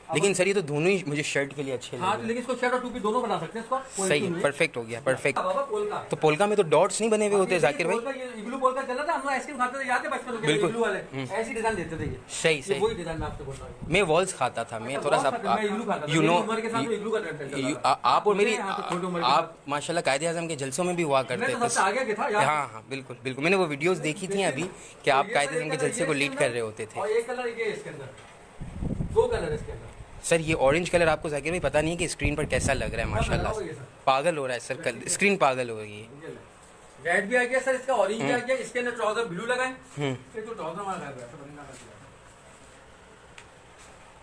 लेकिन सर ये तो दोनों ही मुझे शर्ट के लिए अच्छे हाँ, लगे। लेकिन इसको शर्ट और 2 पीस दोनों बना सकते हैं इसका, कोई सही issue है, नहीं परफेक्ट हो गया, परफेक्ट। बाबा पोल का तो पोल्का में तो डॉट्स नहीं बने हुए होते जाकिर भाई? ये इग्लू पोल का चला था, हम लोग आइसक्रीम खाते थे, याद है बचपन में, बिल्कुल। इग्लू वाले ऐसी डिजाइन देते थे ये। सही ये सही। वही डिजाइन मैं आपसे बोल रहा हूँ। मैं वॉल्स खाता था, मैं थोड़ा सा मैं इग्लू खाता था, यू नो, मेरी उम्र के साथ तो इग्लू का ट्रेंड चल रहा था। आप और मेरी, मेरे यहाँ तो छोटी उम्र के आप माशाल्लाह कायदे आजम के जलसों में भी हुआ करते मैं तो सबसे थे। आगे के था यार। हाँ हाँ बिल्कुल बिल्कुल, मैंने वो वीडियोस देखी थी अभी कि आप कायदे आजम के जलसे को लीड कर रहे होते थे। और एक कलर ये है इसके अंदर, 2 कलर इसके अंदर। सर ये ऑरेंज कलर आपको जाकिर भाई पता नहीं है कि स्क्रीन पर कैसा लग रहा है माशाल्लाह से। पागल हो रहा है सर, स्क्रीन पागल हो रही है। रेड भी आ गया सर, इसका ऑरेंज भी आ गया, इसके अंदर ट्राउजर ब्लू लगाए, ये तो ट्राउजर हमारा गायब है, तो बंदा कर दिया।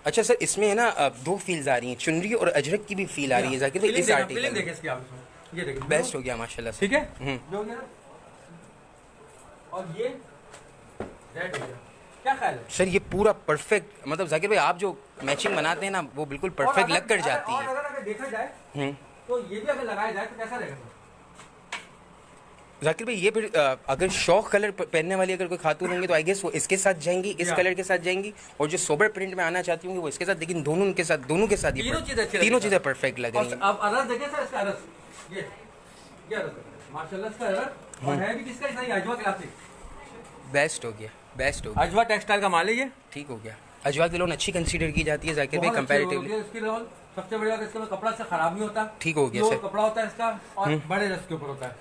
अच्छा सर, इसमें है ना 2 फील्स आ रही हैं, चुनरी और अजरक की भी फील आ रही है जाकिर भाई इस फीलिंग आर्टिकल देखे में। इसकी आप इसमें, ये देखिए बेस्ट हो गया माशाल्लाह से। ठीक है, जो गया। और ये रेड हो गया, क्या ख्याल है? सर ये पूरा परफेक्ट, मतलब जाकिर भाई आप जो मैचिंग बनाते हैं ना वो बिल्कुल परफेक्ट लग कर जाती और है। अगर देखा जाए हम्म। तो ये भी अगर लगाया जाए तो कैसा रहेगा सर? जाकिर भाई ये फिर अगर शौक कलर पहनने वाली अगर कोई खातून होंगी तो आई गेस वो इसके साथ जाएंगी, इस कलर के साथ जाएंगी, और जो सोबर प्रिंट में आना चाहती होंगी वो इसके साथ, लेकिन दोनों के साथ, दोनों के साथ ये तीनों चीजें अच्छी तीनों लगेगी। चीजें परफेक्ट लग रही और हैं। अब अरस देखें सर, इसका अरस ये अरस माशाल्लाह इसका अरस, और है भी किसका, इसका अजवा क्लासिक, बेस्ट हो गया, बेस्ट हो गया, अजवा टेक्सटाइल का माल है ये। ठीक हो गया। अजवा की लोन अच्छी कंसीडर की जाती है जाकिर भाई बहुत अच्छी होगी कंपैरेटिवली। इसकी लेवल, सबसे बढ़िया इसका कपड़ा से खराब नहीं होता, ठीक हो गया प्योर सर। कपड़ा होता है इसका, और बड़े रस के ऊपर होता है।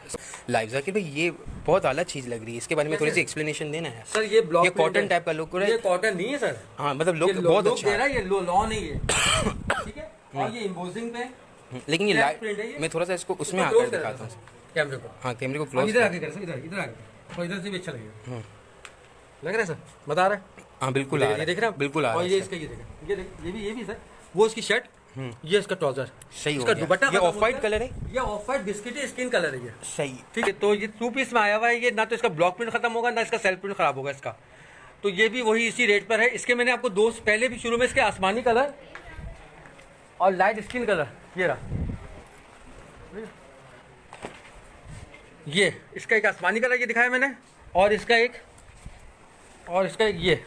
लाइव जाकिर भाई ये बहुत आला चीज लग रही है, इसके बारे में थोड़ी सी एक्सप्लेनेशन देना है सर ये ब्लॉक ये कॉटन टाइप का लुक हो रहा ये है। कॉटन नहीं है सर, हाँ मतलब ये लुक बहुत look अच्छा दे रहा है। है, ये लॉ नहीं है, ठीक है। और ये इम्पोजिंग पे लेकिन ये Black print है लाइट ये। मैं थोड़ा सा इसको उसमें इसको आकर close कर दिखाता हूँ। कैमरे को, हाँ कैमरे को अब क्लोज। इधर आके कर सर, इधर आके, और इधर से भी अच्छा लगेगा, लग रहा है सर, बता रहा है। हाँ बिल्कुल आ रहा ये है, देख रहे हैं, बिल्कुल आ रहा और है ये सर। इसका ये देखा, ये भी सर, वो इसकी शर्ट, ये इसका ट्राउजर, सही हो इसका गया। दुपट्टा ये खत्म ऑफ वाइट होता कलर है। ये ऑफ वाइट बिस्किटी स्किन कलर है ये, सही। ठीक है। तो ये 2 पीस में आया हुआ है ये, ना तो इसका ब्लॉक प्रिंट खत्म होगा ना इसका सेल्फ प्रिंट खराब होगा इसका, तो ये भी वही इसी रेट पर है। इसके मैंने आपको 2 पहले भी शुरू में इसके आसमानी कलर और लाइट स्किन कलर, ये रहा, ये इसका एक आसमानी कलर ये दिखाया मैंने, और इसका एक ये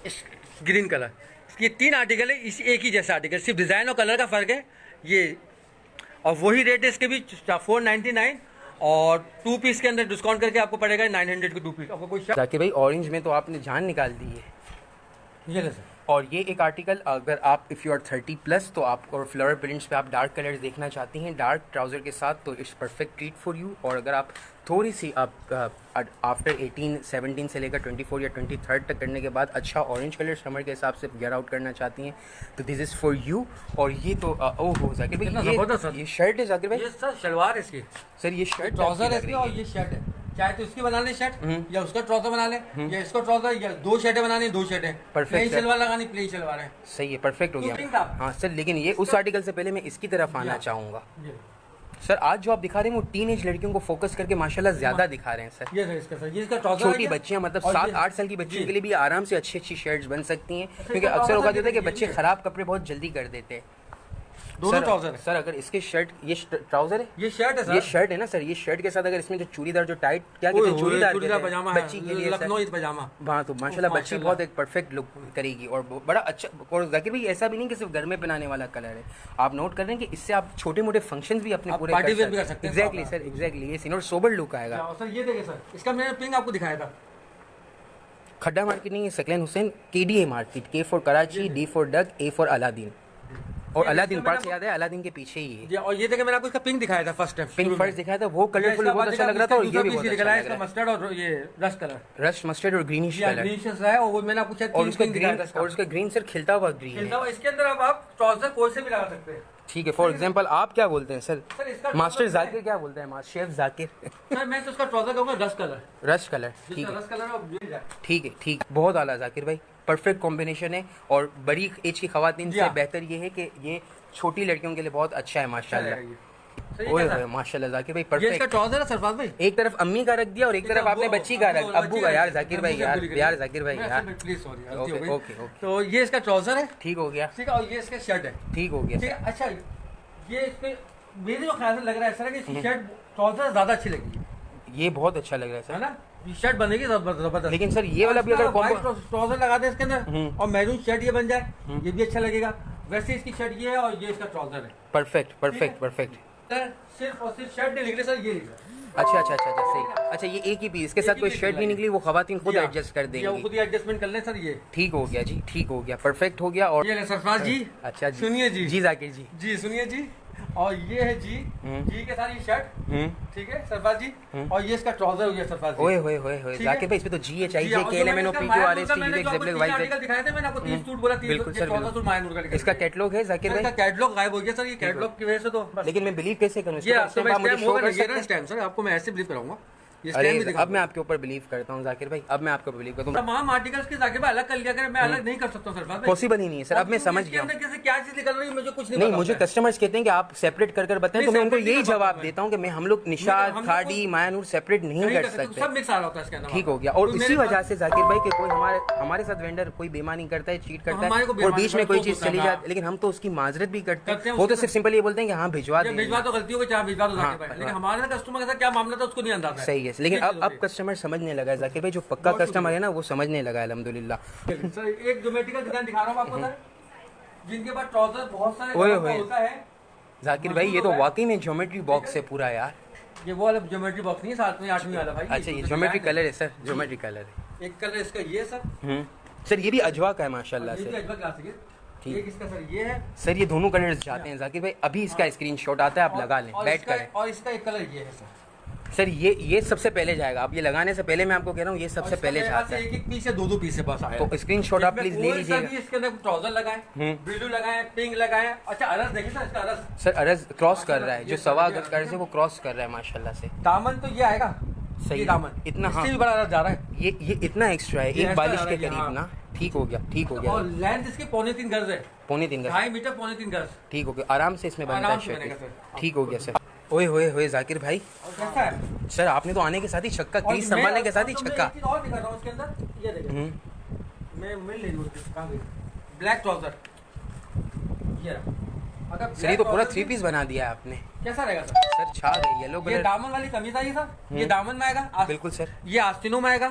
इस ग्रीन कलर, ये 3 आर्टिकल है, इसी एक ही जैसा आर्टिकल, सिर्फ डिज़ाइन और कलर का फ़र्क है ये, और वही रेट है इसके भी 499, और 2 पीस के अंदर डिस्काउंट करके आपको पड़ेगा 900 के 2 पीस। आपको कोई जाकिर भाई ऑरेंज में तो आपने जान निकाल दी है। ये ले सर, और ये एक आर्टिकल अगर आप इफ़ यू आर 30 प्लस तो आपको, और फ्लोरल प्रिंट्स पे आप डार्क कलर्स देखना चाहती हैं डार्क ट्राउज़र के साथ, तो it's perfect treat for you. और अगर आप थोड़ी सी आप आफ्टर 18 17 से लेकर 24 या 23 तक करने के बाद अच्छा ऑरेंज कलर समर के हिसाब से गेट आउट करना चाहती हैं तो दिस इज़ फॉर यू। और ये तो ओह हो जाकिर कितना भाई जबरदस्त सर। ये शर्ट है जाकिर भाई, ये सर शलवार है इसकी, सर ये शर्ट ट्राउजर है इसकी, और ये शर्ट है, चाहे तो इसकी बना ले शर्ट, या उसका ट्राउजर बना ले, या इसका ट्राउजर, या 2 शर्टें बनानी, 2 शर्टें, Perfect, प्लेन sir. शलवार लगानी, प्लेन शलवार है। सही है, परफेक्ट हो Two things गया। आप- हाँ सर, लेकिन ये उस आर्टिकल से पहले मैं इसकी तरफ आना चाहूँगा। ये सर आज जो आप दिखा रहे हैं वो टीनेज लड़कियों को फोकस करके माशाल्लाह ज्यादा दिखा रहे हैं सर। ये सर इसका सर, ये इसका ट्राउजर छोटी बच्चियां मतलब 7-8 साल की बच्चियों के लिए भी आराम से अच्छी अच्छी शर्ट्स बन सकती हैं, क्योंकि अक्सर होता है कि बच्चे खराब कपड़े बहुत जल्दी कर देते हैं। दोनों ट्राउजर है सर अगर इसके शर्ट, ये ट्राउजर है, ये शर्ट है सर, ये शर्ट है ना सर, ये शर्ट के साथ अगर इसमें जो चूड़ीदार जो टाइट क्या कहते हैं, चूड़ीदार कहते हैं, पजामा बच्ची के लिए लखनऊ पजामा, हाँ तो माशाल्लाह बच्ची माशाल्लाह। बहुत एक परफेक्ट लुक करेगी और बड़ा अच्छा। और जाकिर भाई ऐसा भी नहीं कि सिर्फ घर में पहनाने वाला कलर है, आप नोट कर रहे हैं कि इससे आप छोटे मोटे फंक्शंस भी अपने आप पूरे पार्टी वेयर भी कर सकते हैं। एग्जैक्टली सर, एग्जैक्टली ये सीन और सोबर लुक आएगा। और सर ये देखिए सर, इसका मैंने पिंक आपको दिखाया था, खड्डा मार्केट नहीं है, Saqlain Hussain, KDA market, K for Karachi, D for duck, A for Aladdin. और अलादीन पार्क से याद है, अलादीन के पीछे ही है। ये और ये देखिए मैंने आपको इसका पिंक दिखाया था फर्स्ट टाइम, पिंक फर्स्ट दिखाया था, वो कलरफुल बहुत अच्छा लग रहा था। और ये भी बहुत अच्छा लग रहा है, मस्टर्ड और ये रस्ट कलर, रस्ट मस्टर्ड और ग्रीनिश कलर, ग्रीनिश है। और वो मैंने आपको शायद और उसका दिखाया ग्रीन, था और उसका ग्रीन सर खिलता हुआ ग्रीन खिलता है। हुआ। इसके अंदर अब आप ट्राउजर कोई से भी लगा सकते हैं। ठीक है, फॉर एग्जांपल आप क्या बोलते हैं सर? सर इसका मास्टर जाकिर क्या बोलते हैं? Master chef Zakir. सर मैं तो उसका ट्राउजर कहूँगा रस्ट कलर, रस्ट कलर, ठीक है रस्ट कलर और मिल जाए। ठीक है, ठीक, बहुत आला जाकिर भाई, परफेक्ट कॉम्बिनेशन है। और बड़ी एज की खवातीन से बेहतर ये है कि ये छोटी लड़कियों के लिए बहुत अच्छा है माशाल्लाह। ओए होए माशाल्लाह जाकिर भाई, ये इसका परफेक्ट। ट्राउजर है सरफराज भाई, एक तरफ अम्मी का रख दिया और एक तरफ आपने बच्ची का रख, अब्बू का। यार जाकिर भाई, यार जाकिर भाई यार, please sorry, okay okay okay, तो ये इसका ट्राउजर है, ठीक हो गया, ठीक है। और ये इसका शर्ट है, ठीक हो ठीक गया। है। अच्छा ये इसके मेरे जो ख्याल से लग रहा है सर कि इसकी शर्ट ट्राउजर ज्यादा अच्छी लगेगी, ये बहुत अच्छा लग रहा है है सर, ना? ये शर्ट बनेगी जबरदस्त। लेकिन सर ये वाला भी अगर कॉम्बो, ट्राउजर लगा दे इसके अंदर और मैरून शर्ट ये बन जाए, ये भी अच्छा लगेगा। वैसे इसकी शर्ट ये है और ये इसका ट्राउजर है, परफेक्ट परफेक्ट परफेक्ट। सर सिर्फ और सिर्फ शर्ट नहीं निकले सर, ये निकला। अच्छा अच्छा अच्छा सही। अच्छा ये एक ही पीस, इसके साथ कोई शर्ट नहीं निकली, वो खवातीन खुद एडजस्ट कर ये देंगी। खुद ही एडजस्टमेंट कर लें सर। ये ठीक हो गया जी, ठीक हो गया, परफेक्ट हो गया। और ये ले सरफराज जी, अच्छा जी, सुनिए जी, जी जाकिर जी, जी सुनिए जी। और ये है जी, जी के साथ ये शर्ट, ठीक है सरफराज जी। और ये इसका ट्राउजर हो गया सरफराज जी। ओए होए होए होए जाकिर भाई, इसमें तो जी H I J K L M N O P Q R S T U X W Y Z दिखाए थे मैंने आपको, 30 सूट बोला, 30 बिल्कुल सर, ट्राउजर सूट मायनूर का। इसका कैटलॉग है जाकिर इसका भाई, कैटलॉग गायब हो गया सर, ये कैटलॉग की वजह से तो बस। लेकिन मैं बिलीव कैसे करूं? ये आपको मैं मुझे स्टैम्प शो होगा कर ना, ये सकते ना हैं? स्टैम्प सर, आपको मैं ऐसे बिलीव कराऊंगा। ये अरे स्टैम्प भी दिखा अब मैं आपके ऊपर बिलीव करता हूँ जाकिर भाई, अब मैं आपको बिलीव करता हूँ। तमाम आर्टिकल्स के जाके अलग कर लिया, अगर मैं अलग नहीं कर सकता हूं सरफराज भाई, पॉसिबल ही नहीं है सर, अब मैं समझ गया हूँ। कैसे क्या चीज निकल रही है मुझे कुछ नहीं, मुझे पता कस्टमर्स कहते हैं कि आप सेपरेट कर बताएं, तो मैं उनको यही जवाब देता हूँ कि मैं हम लोग निशाद खाड़ी मायनूर सेपरेट नहीं कर सकते। सब मिक्स आ रहा होता है इसके अंदर। ठीक हो गया। और इसी वजह से जाकिर भाई कि कोई हमारे साथ वेंडर कोई बेईमानी करता है, चीट करता है और बीच में कोई चीज चली जाती है, लेकिन हम तो उसकी माजरत भी करते हैं। वो तो सिर्फ सिंपल ये बोलते हैं कि हाँ भिजवा दे, भिजवा तो गलती हो गई, चाहे भिजवा दो जाकिर भाई, लेकिन हमारे कस्टमर के साथ क्या मामला था उसको नहीं अंदाजा है। सही है, लेकिन अब कस्टमर समझने लगा है जाकिर भाई, जो पक्का कस्टमर है ना वो समझने लगा है अल्हम्दुलिल्लाह। सर एक ज्योमेट्रिकल डिजाइन दिखा रहा हूँ आपको सर, जिनके पास ट्राउजर बहुत सारे ओए कलर का होए। होता है। जाकिर भाई ये तो वाकई में ज्योमेट्री बॉक्स है पूरा यार। ये वो वाला ज्योमेट्री बॉक्स नहीं है, 7वीं 8वीं वाला भाई। अच्छा ये ज्योमेट्री कलर है सर, ज्योमेट्री कलर है। एक कलर इसका ये सर, सर ये भी अजवा का है माशाल्लाह ये भी से। अजवा क्लासिक है। ठीक। एक इसका सर ये है सर ये दोनों कलर्स जाते हैं जाकिर भाई, अभी इसका स्क्रीनशॉट आता है, आप लगा लें, और बैठ इसका- करें। और इसका एक कलर ये है सर। सर ये सबसे पहले जाएगा, आप ये लगाने से पहले मैं आपको कह रहा हूँ ये सबसे पहले जाता है। एक एक पीस या दो पीस से बस आया। तो स्क्रीनशॉट आप प्लीज ले लीजिएगा। इसके अंदर ट्राउजर लगाए, ब्लू लगाए, पिंक लगाए। अच्छा अरस देखिए सर, इसका अरस सर अरज क्रॉस कर रहा है, जो सवा गज का अरज है वो क्रॉस कर रहा है माशाल्लाह से। दामन तो ये आएगा, सही ये दामन इतना, इससे हाँ भी बड़ा अरस जा रहा है। ये इतना एक्स्ट्रा है, ये एक extra बालिश जा के रहा है, करीब हाँ। ना। ठीक हो गया, ठीक हो और गया। लेंथ इसकी 3.25 गज है, पौने 3 गज, 2.5 मीटर 3.25 गज। ठीक हो गया, आराम से इसमें बनता है आराम से बनेगा शर्ट। सर। ठीक हो गया सर। ओए होए होए जाकिर भाई, और कैसा है सर आपने तो आने के साथ ही छक्का, और क्रीज मैं- संभालने के साथ ही और मैं छक्का। एक चीज और दिखा रहा हूँ इसके अंदर, ये देखिए मैं मिल ले लूँ कहाँ गई, ब्लैक ट्राउजर ये रहा। अगर सर ये तो black पूरा trouser 3 पीस बना दिया है आपने कैसा रहेगा सर? सर, छा गई येलो ये कलर। दामन वाली कमीज आई सर, ये दामन में आएगा, बिल्कुल सर। ये आस्तीनों में आएगा,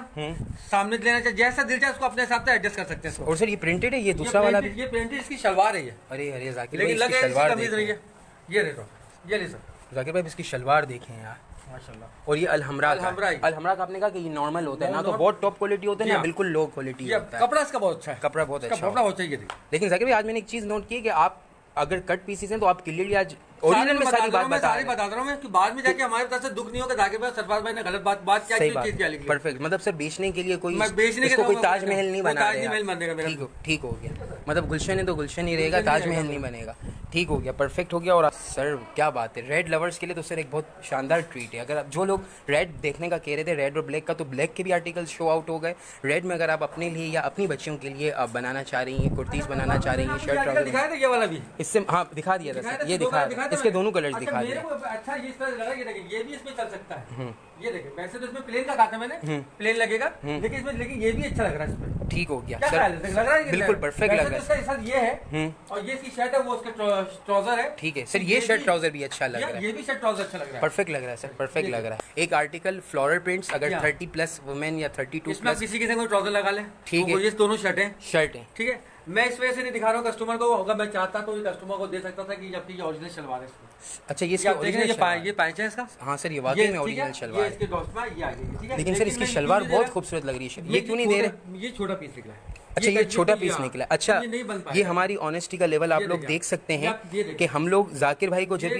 सामने से लेना चाहिए, जैसा दिल चाहे उसको अपने हिसाब से एडजस्ट कर सकते हैं इसको। और सर ये प्रिंटेड है, ये दूसरा वाला भी। ये प्रिंटेड इसकी शलवार है ये, अरे अरे जाकिर भाई लेकिन इसकी लगे शलवार कमीज नहीं देखें, है। ये देखो, ये ले सर, जाकिर भाई इसकी शलवार देखें यार माशाल्लाह। और ये अलहमरा का, अलहमरा ही। अलहमरा का आपने कहा कि ये नॉर्मल होता है ना, तो बहुत टॉप क्वालिटी होता है ना, जी। बिल्कुल लो क्वालिटी ये होता है। कपड़ा इसका बहुत अच्छा है, कपड़ा बहुत इसका अच्छा कपड़ा बहुत चाहिए। लेकिन जाकिर भाई आज मैंने एक चीज नोट की है कि आप अगर कट पीसेस हैं तो आप क्लियरली आज ओरिजिनल में सारी बात बता रहे हैं। बता रहा हूँ मैं कि बाद में जाके हमारे तरफ से दुख नहीं होगा, जाके बाद सरफराज भाई ने गलत बात क्या सही चीज क्या बात, लिखी। परफेक्ट। मतलब सर बेचने के लिए कोई मैं बेचने के इसको कोई लिए ताजमहल नहीं वो बना रहे ताजमहल आप। बनेगा मेरा। ठीक हो गया, मतलब गुलशन है तो गुलशन ही रहेगा, ताजमहल नहीं बनेगा। ठीक हो गया, परफेक्ट हो गया। और सर क्या बात है, रेड लवर्स के लिए तो सर एक बहुत शानदार ट्रीट है। अगर आप जो लोग रेड देखने का कह रहे थे, रेड और ब्लैक का, तो ब्लैक के भी आर्टिकल शो आउट हो गए। रेड में अगर आप अपने लिए या अपनी बच्चियों के लिए आप बनाना चाह रही हैं, कुर्तीज बनाना चाह रही हैं, शर्ट ट्राउजर, दिखाया था ये वाला भी, इससे हाँ दिखा दिया था सर, ये दिखा इसके दोनों कलर्स दिखा मेरे दिए। को अच्छा ये इस तरह लगा, ये देखिए ये भी इसमें चल सकता है। ये देखिए वैसे तो इसमें प्लेन का कहा था मैंने, प्लेन लगेगा, लेकिन इसमें लेकिन ये भी अच्छा लग रहा है इसमें। ठीक हो गया क्या सर, ख्याल है? लग रहा है कि बिल्कुल नहीं? परफेक्ट लग वैसे रहा तो इसका साथ ये है और ये इसकी शर्ट है, वो उसका ट्राउजर है। ठीक है सर, ये शर्ट ट्राउजर भी अच्छा लग रहा है, ये भी शर्ट ट्राउजर अच्छा लग रहा है, परफेक्ट लग रहा है सर, परफेक्ट लग रहा है। एक आर्टिकल फ्लोरल प्रिंट्स, अगर 30 प्लस वुमेन या 32 इसमें आप प्लस किसी के कोई ट्राउजर लगा ले, ठीक है। ये दोनों शर्ट है, शर्ट है। ठीक है। मैं इस वजह से नहीं दिखा रहा हूँ कस्टमर को, होगा मैं चाहता तो ये कस्टमर को दे सकता था कि जबकि ये ओरिजिनल शलवार है इसकी। अच्छा ये ये इसकी आप देख रहे हैं, ओरिजिनल ये पैंच है इसका। हाँ सर, ये वाकई में ठीक है, ओरिजिनल ये शलवार इसके है। दोस्त में ये आ गई, ठीक है। लेकिन सर इसकी मैं शलवार क्यों नहीं बहुत दे खूबसूरत लग रही है, रहा? ये क्यों नहीं दे रहे? ये छोटा पीस निकला है। अच्छा ये छोटा पीस निकला। अच्छा ये नहीं बन पाएगा। ये हमारी ऑनेस्टी का लेवल आप लोग देख सकते हैं कि हम लोग जाकिर भाई को जब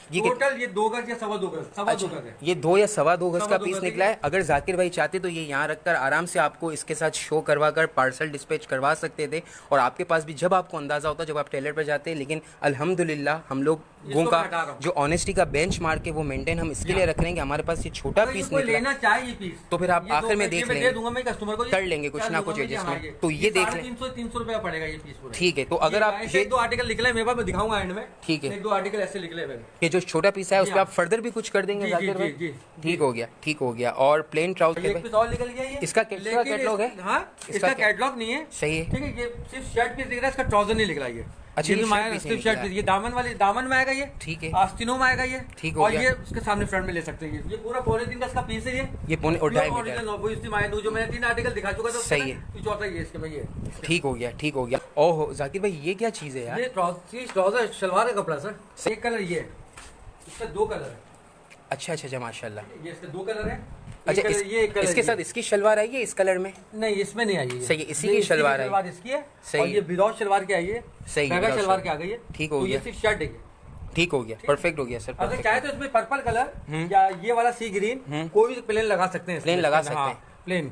ये टोटल ये 2 गज या सवा 2 गज, सवा 2 गज है। ये 2 या सवा 2 गज का 2 पीस गज निकला है। अगर जाकिर भाई चाहते तो ये यहाँ रखकर आराम से आपको इसके साथ शो करवा कर पार्सल डिस्पैच करवा सकते थे, और आपके पास भी जब आपको अंदाजा होता जब आप टेलर पर जाते हैं। लेकिन अल्हम्दुलिल्लाह हम लोगों का जो ऑनेस्टी का बेंच मार्क है वो मेंटेन हम इसके लिए रख रहे हैं कि हमारे पास ये छोटा पीस निकला लेना चाहिए पीस तो फिर आप आखिर में देख लेंगे, दूंगा मैं कस्टमर को, कर लेंगे कुछ ना कुछ एडजस्टमेंट। तो ये देख लें, 300 रुपया पड़ेगा ये पीस पूरा। ठीक है। तो अगर आप ये 2 आर्टिकल निकले मेरे पास, मैं दिखाऊंगा एंड में। ठीक है, 1-2 आर्टिकल ऐसे निकले हुए। ये जो छोटा पीस है उस पर आप फर्दर भी कुछ कर देंगे जाकिर भाई? ठीक हो गया, ठीक हो गया। और प्लेन ट्राउजर एक पीस और निकल गया ये। इसका कैटलॉग है? हाँ, इसका कैटलॉग नहीं है। सही है, ठीक है। ये सिर्फ शर्ट पीस दिख रहा है, इसका ट्राउजर नहीं निकला ये। अच्छा ये सिर्फ शर्ट पीस, ये दामन में आएगा ये। ठीक है, आस्तीनों में आएगा ये। ठीक हो गया। और ये उसके सामने फ्रंट में ले सकते हैं। ये पूरा पौने 3 का इसका पीस है ये पौने 2.5 मीटर। जो मैंने 3 आर्टिकल दिखा चुका था। सही है, चौथा ये इसके में ये। ठीक हो गया, ठीक हो गया। ओहो जाकिर भाई ये क्या चीज़ है यार? ये ट्राउजर शलवार का कपड़ा सर। एक कलर ये, इसका 2 कलर है। अच्छा अच्छा अच्छा, माशाल्लाह। ये इसके 2 कलर है। अच्छा ये एक कलर इसके साथ इसकी शलवार आई है इस कलर में? नहीं, इसमें नहीं आई है। सही है, इसी की शलवार आई। इसकी है। सही और ये विदाउट शलवार की आई है। सही है, शलवार की आ गई है। ठीक हो गया, ये सिर्फ शर्ट है। ठीक हो गया, परफेक्ट हो गया सर। अगर चाहे तो इसमें पर्पल कलर या ये वाला सी ग्रीन कोई भी प्लेन लगा सकते हैं। प्लेन लगा सकते हैं, प्लेन।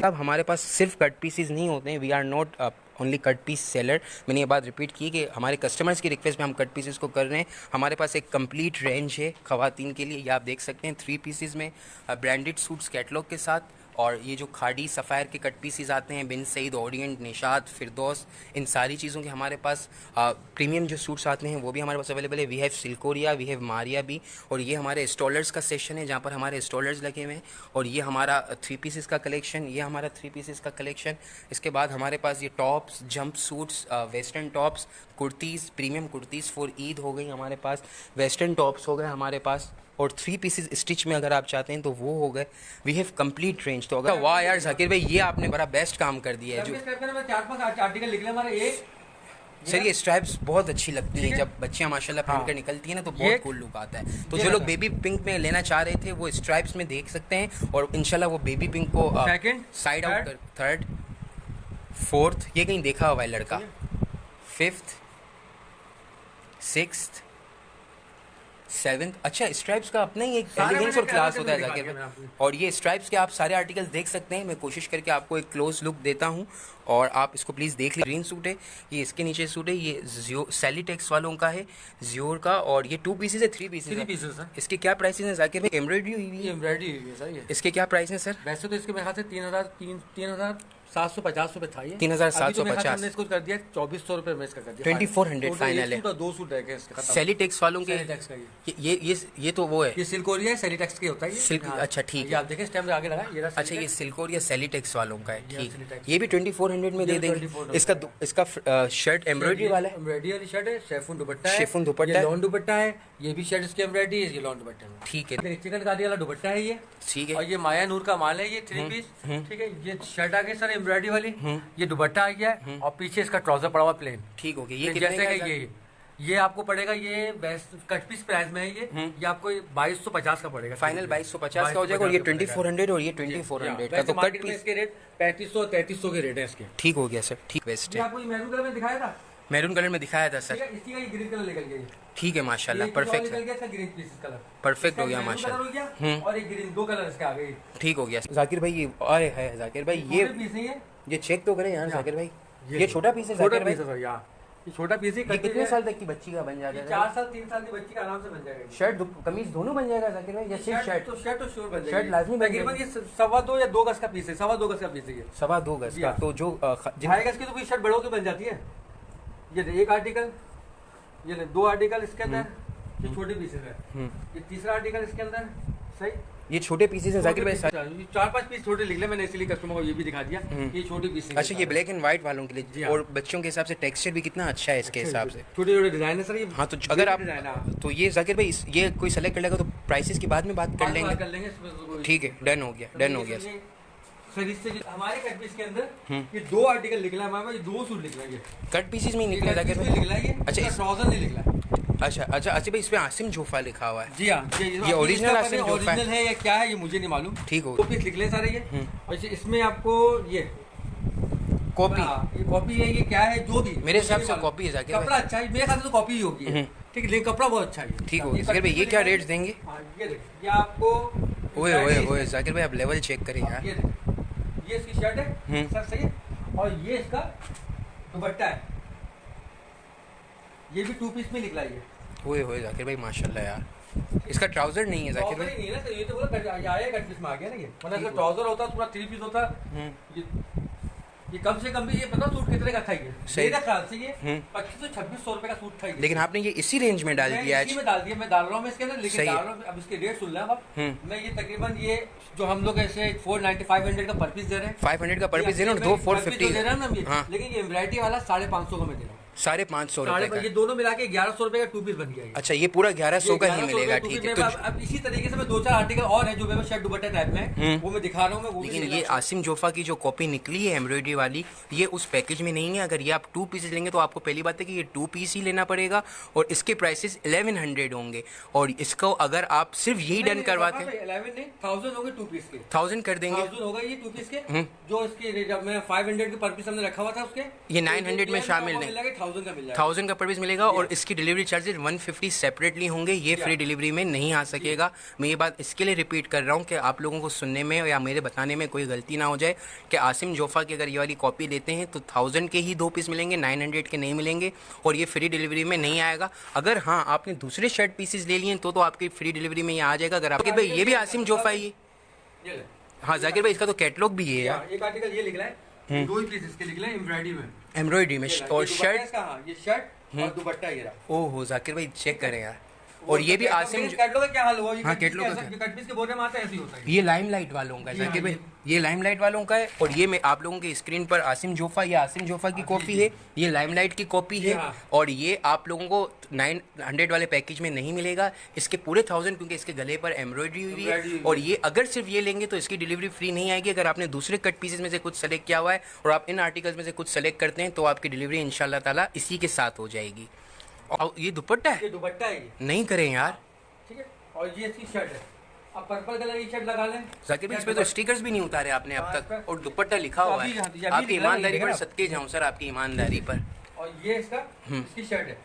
अब हमारे पास सिर्फ कट पीसेस नहीं होते हैं, we are not only cut piece seller. मैंने ये बात रिपीट की कि हमारे कस्टमर्स की रिक्वेस्ट पे हम कट पीसेस को कर रहे हैं। हमारे पास एक कंप्लीट रेंज है ख़वातीन के लिए, ये आप देख सकते हैं 3 पीसेस में ब्रांडेड सूट्स कैटलॉग के साथ। और ये जो खाड़ी सफ़ायर के कट पीसेस आते हैं, बिन सईद, ओरिएंट, निशात, फिरदौस, इन सारी चीज़ों के हमारे पास प्रीमियम जो सूट्स आते हैं वो भी हमारे पास अवेलेबल है। वी हैव सिल्कोरिया, वी हैव मारिया भी। और ये हमारे स्टॉलर्स का सेक्शन है जहाँ पर हमारे स्टॉलर्स लगे हुए हैं। और ये हमारा 3 पीसेस का कलेक्शन, ये हमारा 3 पीसेस का कलेक्शन। इसके बाद हमारे पास ये tops, jump suits, western tops, kurtis, premium kurtis for Eid हो गई हमारे पास, वेस्टर्न टॉप्स हो गए हमारे पास, और 3 पीसेस स्टिच में अगर आप चाहते हैं तो वो हो गए। We have complete range. तो अगर वाह यार जाकिर भाई ये आपने बड़ा बेस्ट काम कर दिया है। जो 4-5 आर्टिकल निकले हमारे। एक सर ये स्ट्राइप्स बहुत अच्छी लगती हैं जब बच्चियां माशाल्लाह पहन कर निकलती हैं ना, तो बहुत कूल लुक आता है। तो जो लोग बेबी पिंक में लेना चाह रहे थे वो स्ट्राइप्स में देख सकते हैं, और इंशाल्लाह वो बेबी पिंक को साइड आउट कर, 3rd 4th ये कहीं देखा हुआ है लड़का, 5th 6th 7th। अच्छा स्ट्राइप्स का अपना ही एक एलिगेंस और क्लास होता है जाकिर भाई। और ये स्ट्राइप्स के आप सारे आर्टिकल्स देख सकते हैं। मैं कोशिश करके आपको एक क्लोज लुक देता हूँ और आप इसको प्लीज़ देख लीजिए। ग्रीन सूट है ये, इसके नीचे सूट है ये सैलीटेक्स वालों का है, जियोर का। और ये 2 पीसेस है, 3 पीसेस है। इसके क्या प्राइसेस हैं जाकिर भाई? एम्ब्रॉयडरी हुई है, एम्ब्रॉयडरी हुई है सर। इसके क्या प्राइस हैं सर? वैसे तो इसके मेरे ख्याल से 3,750 रुपए था ये। 3,750 हमने इसको कर दिया 2400 रुपए में इसका कर दिया। 2400 फाइनल है। 2 सूट है इसका। सैलीटेक्स वालों के ये तो वो है, ये सिल्कोरिया है, सैलीटेक्स की होता है सिल्क। अच्छा ठीक है, आप देखिए स्टेम आगे लगा ये। अच्छा ये सिल्कोरिया सैलीटेक्स वालों का है, ठीक। ये भी 2400 में दे देंगे। इसका शर्ट एम्ब्रॉयडरी वाला है, एम्ब्रॉयडरी वाली शर्ट है, शेफून दुपट्टा है, शेफून दुपट्टा, लॉन दुपट्टा है। ये भी शर्ट इसकी एम्ब्रॉयडरी है, ये लॉन दुपट्टा है। ठीक है, चिकनकारी वाला दुपट्टा है ये, ठीक है। और ये माया नूर का माल है ये 3 पीस, ठीक है। ये शर्ट आ गई सर एम्ब्रॉयडरी वाली, ये दुपट्टा आ गया, और पीछे इसका ट्राउजर पड़ा हुआ प्लेन। ठीक हो गया। ये जैसे कि ये आपको पड़ेगा, ये बेस्ट कट पीस प्राइस में है ये आपको 2250 का पड़ेगा। फाइनल 2250 का हो जाएगा। और ये 2400 और ये 2400 का। तो कट पीस के रेट 3500-3300 के रेट है इसके। ठीक हो गया सर, ठीक। बेस्ट है। आपको मैरून कलर में दिखाया था, मैरून कलर में दिखाया था सर। इसी का ग्रीन कलर निकल गया। ठीक है माशाल्लाह, परफेक्ट निकल गया, ग्रीन पीस कलर परफेक्ट हो गया माशाल्लाह। और एक ग्रीन, 2 कलर इसके आ गए। ठीक हो गया जाकिर भाई। ये आए है जाकिर भाई, ये पीस नहीं है, ये चेक तो करें यार जाकिर भाई। ये छोटा पीस है जाकिर भाई, ये छोटा पीस ही। कितने साल तक की बच्ची का बन जाता है? 4 साल 3 साल की बच्ची का आराम से बन जाएगा। शर्ट कमीज दोनों बन जाएगा जाकिर भाई? जैसे शर्ट तो श्योर बन जाएगी। शर्ट लाजमी बन तकरीबन ये 2.25 या 2 गज का पीस है, 2.25 गज का पीस है ये। 2.25 गज का। तो जो 2.5 गज की तो कोई शर्ट बड़ों की बन जाती है। ये एक आर्टिकल, ये 2 आर्टिकल इसके अंदर, ये छोटे पीसेस है। ये तीसरा आर्टिकल इसके अंदर, सही। ये छोटे पीसेस हैं जाकिर भाई। 4-5 पीस छोटे निकले, मैंने इसीलिए कस्टमर को ये भी दिखा दिया ये छोटे पीस हैं। अच्छा ये ब्लैक एंड व्हाइट वालों के लिए, और बच्चों के हिसाब से टेक्सचर भी कितना अच्छा है इसके हिसाब से। छोटे छोटे डिजाइन है सर ये। हाँ तो अगर आप तो ये जाकिर भाई ये कोई सेलेक्ट कर लेगा तो प्राइसेस की बाद में बात कर लेंगे। ठीक है, डन हो गया, डन हो गया सर। इससे हमारे कट पीस के अंदर ये 2 आर्टिकल निकला हमारे पास, 2 सूट निकला ये कट पीसेस में ही निकला जाकिर भाई? निकला ये। अच्छा ट्राउजर नहीं निकला। अच्छा भाई इसमें आसिम जोफा लिखा हुआ है। जी हाँ, ये ओरिजिनल आसिम जोफा ओरिजिनल है या क्या है ये मुझे नहीं मालूम। ठीक हो, 2 पीस निकले सारे ये। और इसमें आपको ये कॉपी। ये कॉपी है, ये क्या है जो भी मेरे हिसाब से कॉपी है जाकिर कपड़ा अच्छा है, मेरे ख्याल से तो कॉपी ही होगी ठीक है, लेकिन कपड़ा बहुत अच्छा है। ठीक हो जाकिर भाई, ये क्या रेट्स देंगे? ये देखिए, ये आपको ओए ओए ओए जाकिर भाई आप लेवल चेक करें यार। ये इसकी शर्ट है सर, सही है, और ये इसका दुपट्टा है, ये भी 2 पीस में निकला है। ओए ओए जाकिर भाई माशाल्लाह यार, इसका ट्राउजर नहीं है जाकिर भाई? नहीं है ना, तो ये तो बोला आया कट पीस में आ गया ना, ये मतलब इसका ट्राउजर होता पूरा 3 पीस होता। ये कम से कम भी ये पता सूट कितने का था, ये मेरे ख्याल से ये 2500-2600 रुपए का सूट था। लेकिन आपने ये इसी रेंज में डाल दिया आज। में डाल दिया, मैं डाल रहा हूँ इसके अंदर, लेकिन डाल रहा हूँ अब इसके रेट सुन लें आप। मैं ये तकरीबन ये जो हम लोग ऐसे 495 का पर पीस दे रहे हैं, 500 का पर पीस दे रहे हैं और 2 450 दे रहे हैं ना, लेकिन ये एम्ब्रॉयडरी वाला 550 का मैं दे रहा हूँ। 550 रुपए का, ये दोनों मिला के 1100 रुपए का 2 पीस बन गया। अच्छा ये पूरा 1100 का ही मिलेगा, ठीक है। तो अब इसी तरीके से मैं 2-4 आर्टिकल और है जो मैं शर्ट दुपट्टा टाइप में वो मैं दिखा रहा हूँ। लेकिन ये आसिम जोफा की जो कॉपी निकली है एम्ब्रॉयडरी वाली, ये उस पैकेज में नहीं है। अगर ये आप 2 पीसेज लेंगे तो आपको पहली बात है कि ये 2 पीस ही लेना पड़ेगा और इसके प्राइसेस 1100 होंगे। और इसको अगर आप सिर्फ यही डन करवाते हैं 11 नहीं 1000 होंगे 2 पीस के, 1000 कर देंगे। 1000 होगा ये 2 पीस के, जो इसके जब मैं 500 के पर पीस हमने रखा हुआ था उसके, ये 900 में शामिल नहीं, 1000 का मिल जाएगा, 1000 का पर पीस मिलेगा। और इसकी डिलीवरी चार्जेस 150 सेपरेटली होंगे, ये फ्री डिलीवरी में नहीं आ सकेगा। मैं ये बात इसके लिए रिपीट कर रहा हूँ कि आप लोगों को सुनने में या मेरे बताने में कोई गलती ना हो जाए कि आसिम जोफा की अगर ये वाली कॉपी लेते हैं तो 1000 के ही 2 पीस मिलेंगे, 900 के नहीं मिलेंगे और ये फ्री डिलीवरी में नहीं आएगा। अगर हाँ आपने दूसरे शर्ट पीसेस ले लिए तो आपकी फ्री डिलीवरी में ये आ जाएगा। अगर आपके भाई ये भी आसिम जोफा ही, हाँ जाकिर भाई इसका तो कैटलॉग भी है यार। एक आर्टिकल ये लिखा है 2 पीस इसके निकले एम्ब्रॉयडरी में और शर्ट, ये शर्ट और दुपट्टा ये रहा। ओहो जाकिर भाई चेक करें यार। और ये भी आसिम कैटलॉग का क्या हाल हुआ? हाँ कैटलॉग का कट पीस के बोरे में आता है, ऐसे ही होता है। ये लाइमलाइट वालों का है जाकिर भाई, ये लाइमलाइट वालों का है। और ये मैं आप लोगों के स्क्रीन पर आसिम जोफा, ये आसिम जोफा की कॉपी है, ये लाइमलाइट की कॉपी है। और ये आप लोगों को 900 वाले पैकेज में नहीं मिलेगा, इसके पूरे 1000 क्योंकि इसके गले पर एम्ब्रॉयडरी हुई है। और ये अगर सिर्फ ये लेंगे तो इसकी डिलीवरी फ्री नहीं आएगी। अगर आपने दूसरे कट पीसेस में से कुछ सेलेक्ट किया हुआ है और आप इन आर्टिकल्स में से कुछ सेलेक्ट करते हैं तो आपकी डिलीवरी इंशाल्लाह ताला इसी के साथ हो जाएगी। और ये दुपट्टा है, ये दुपट्टा है, नहीं करें यार, ठीक है। और ये इसकी शर्ट है, अब पर्पल कलर की शर्ट लगा लें जाकिर भाई। इसमें तो स्टिकर्स भी नहीं उतारे आपने अब तक और दुपट्टा लिखा हुआ है। आपकी ईमानदारी पर सदके जाऊं सर, आपकी ईमानदारी पर। और ये इसका इसकी शर्ट है,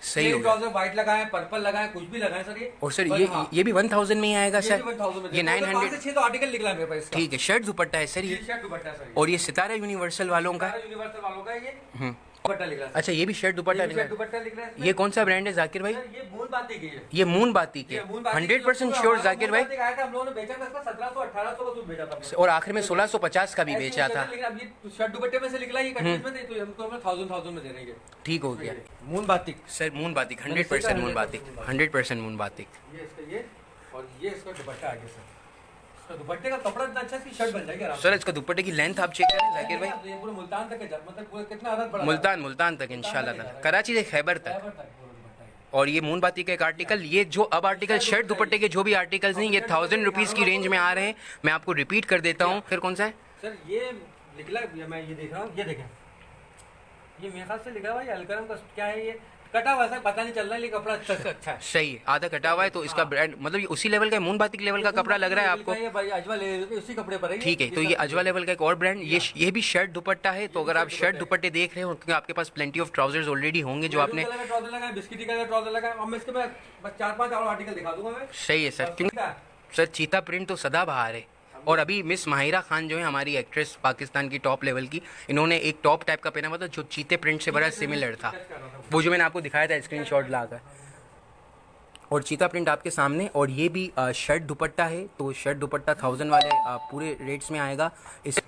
सही हो गया। व्हाइट लगाए, पर्पल लगाए, कुछ भी लगाए सर ये। और सर ये भी 1000 में ही आएगा सर, ये 900 6 तो आर्टिकल निकला मेरे पास। ठीक है, शर्ट दुपट्टा है सर ये, शर्ट दुपट्टा सर। और ये सितारा यूनिवर्सल वालों का, यूनिवर्सल वालों का ये दुपट्टा निकला। अच्छा ये भी शर्ट दुपट्टा निकला। दुपट्टा निकला है। ये कौन सा ब्रांड है जाकिर भाई? ये मून बाती की है, ये मून बाती के 100% श्योर जाकिर भाई। हम लोगों ने बेचा था इसका 1700-1800 का सूट बेचा था और आखिर में 1650 का भी बेचा था। लेकिन अब ये शर्ट दुपट्टे में से निकला, ये कट पीस में तो हमको 1000 में दे रहे हैं। ठीक हो गया। Moon batik sir, moon batik 100% moon batik, 100% moon batik. ये इसका ये और ये इसका दुपट्टा आ गया सर। दुपट्टे का कपड़ा इतना अच्छा, इसकी शर्ट बन जाएगी आराम से। सर इसका दुपट्टे की लेंथ आप चेक करें जाकिर भाई, ये पूरा मुल्तान तक है, मतलब पूरा कितना आदत बड़ा मुल्तान तक इंशाल्लाह, कराची से खैबर तक। और ये मून बाती का एक आर्टिकल, ये जो अब आर्टिकल शर्ट दुपट्टे के जो भी आर्टिकल्स नहीं, ये 1000 रुपीज़ की रेंज में आ रहे हैं। मैं आपको रिपीट कर देता हूँ। फिर कौन सा है सर? ये निकला, मैं ये देख रहा हूँ, ये देखें, ये मेरे ख्याल से लिखा हुआ है अलकरम का, क्या है ये कटा हुआ है, पता नहीं चल रहा है, लेकिन कपड़ा अच्छा है। सही है, आधा कटा हुआ है तो इसका ब्रांड मतलब ये उसी लेवल का मून बातिक लेवल का कपड़ा लग रहा है आपको? ये भाई अजवा ले उसी कपड़े पर है। ठीक है, तो ये अजवा लेवल का एक और ब्रांड, ये भी शर्ट दुपट्टा है। तो अगर आप शर्ट दुपट्टे देख रहे हो क्योंकि आपके पास प्लेंटी ऑफ ट्राउजर्स ऑलरेडी होंगे जो आपने, ट्राउजर लगा, बिस्किटी का ट्राउजर लगा, अब मैं इसके मैं 4-5 और आर्टिकल दिखा दूंगा मैं। सही है सर, क्योंकि सर चीता प्रिंट तो सदाबहार है। और अभी मिस माहिरा खान जो है हमारी एक्ट्रेस पाकिस्तान की टॉप लेवल की, इन्होंने एक टॉप टाइप का पहना हुआ था जो चीते प्रिंट से बड़ा सिमिलर था, वो जो मैंने आपको दिखाया था स्क्रीनशॉट लाकर। और चीता प्रिंट आपके सामने। और ये भी शर्ट दुपट्टा है, तो शर्ट दुपट्टा 1000 वाले पूरे रेट्स में आएगा। इस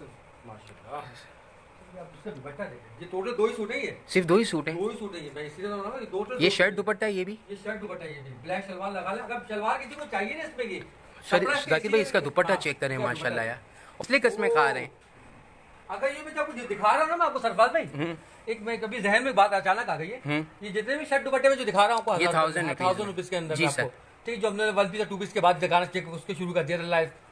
ये टोटल 2 ही सूट है, ये सिर्फ 2 ही सूट हैं, 2 ही सूट है ये, मैं इसलिए तो बोल रहा हूं, ये टोटल ये शर्ट दुपट्टा है, ये भी ये शर्ट दुपट्टा है, ये भी ब्लैक शलवार लगा ले। अगर शलवार किसी को चाहिए ना इसमें की सर जाकिर भाई इसका दुपट्टा चेक करें माशाल्लाह यार, असली कसमें खा रहे हैं। अगर ये मैं आपको दिखा रहा हूँ ना मैं आपको सरफराज भाई, एक मैं कभी जहन में बात अचानक आ गई है, ये जितने भी शर्ट दुपट्टे में जो दिखा रहा हूँ आपको, ये 1000 रुपीज के अंदर जी सर। ठीक, जो हमने 1 पीस 2 पीस के बाद दिखाना चेक उसके शुरू कर दिया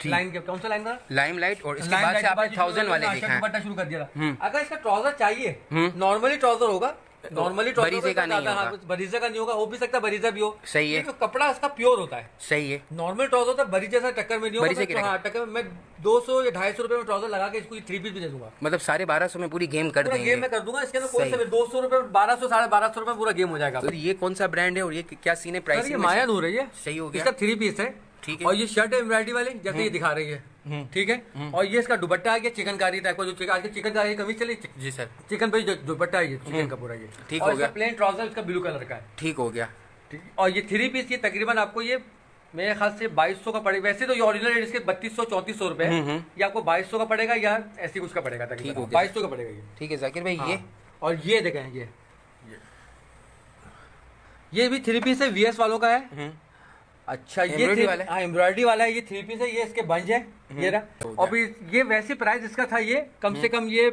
लाइन के, कौन सा लाइन था? लाइमलाइट। और इसके बाद से आपने 1000 वाले दिखाए, दुपट्टा शुरू कर दिया था। अगर इसका ट्राउजर चाहिए, नॉर्मली ट्राउजर होगा नॉर्मली बरीजे का नहीं होगा। बरीजे का नहीं होगा, हो भी सकता है बरीजा भी हो। सही है। तो कपड़ा इसका प्योर होता है। सही है। नॉर्मल ट्राउजर होता है, बरीजे से टक्कर में नहीं होगा। बरीजे की हाँ, टक्कर में मैं 200 या 250 रुपए में ट्राउजर लगा के इसको 3 पीस भी दे दूंगा। मतलब 1250 में पूरी गेम कर पूरा देंगे। गेम में कर दूंगा। इसके अंदर कोई सही। से 200 रुपए 1200 1250 रुपए में पूरा गेम हो जाएगा। तो ये कौन सा ब्रांड है और ये क्या सीन है प्राइस? ये माया नूर है। ये सही हो गया। इसका 3 पीस है। ठीक है। और ये शर्ट है एम्ब्रॉयडरी वाली, जैसे ये दिखा रही है। ठीक है। और ये इसका दुपट्टा है, चिकनकारी टाइप का, जो आज चिकनकारी कमीज चली। जी सर। चिकन पे जो दुपट्टा है, ये चिकन का पूरा ये। ठीक और हो गया। प्लेन ट्राउजर इसका ब्लू कलर का है। ठीक हो गया। ठीक। और ये 3 पीस ये तकरीबन आपको ये मेरे ख्याल से 2200 का पड़ेगा। वैसे तो ये ओरिजिनल रेट इसके 3200-3400 रुपए है। ये आपको 2200 का पड़ेगा या ऐसी कुछ का पड़ेगा। ठीक हो गया। 2200 का पड़ेगा ये। ठीक है जाकिर भाई। ये और ये देखें, ये भी 3 पीस है, VS वालों का है। अच्छा, ये एम्ब्रॉयडरी वाला है? हाँ, एम्ब्रॉयडरी वाला है। ये 3 पीस है, ये इसके बंज है। ये रहा। और फिर ये वैसे प्राइस इसका था, ये कम से कम ये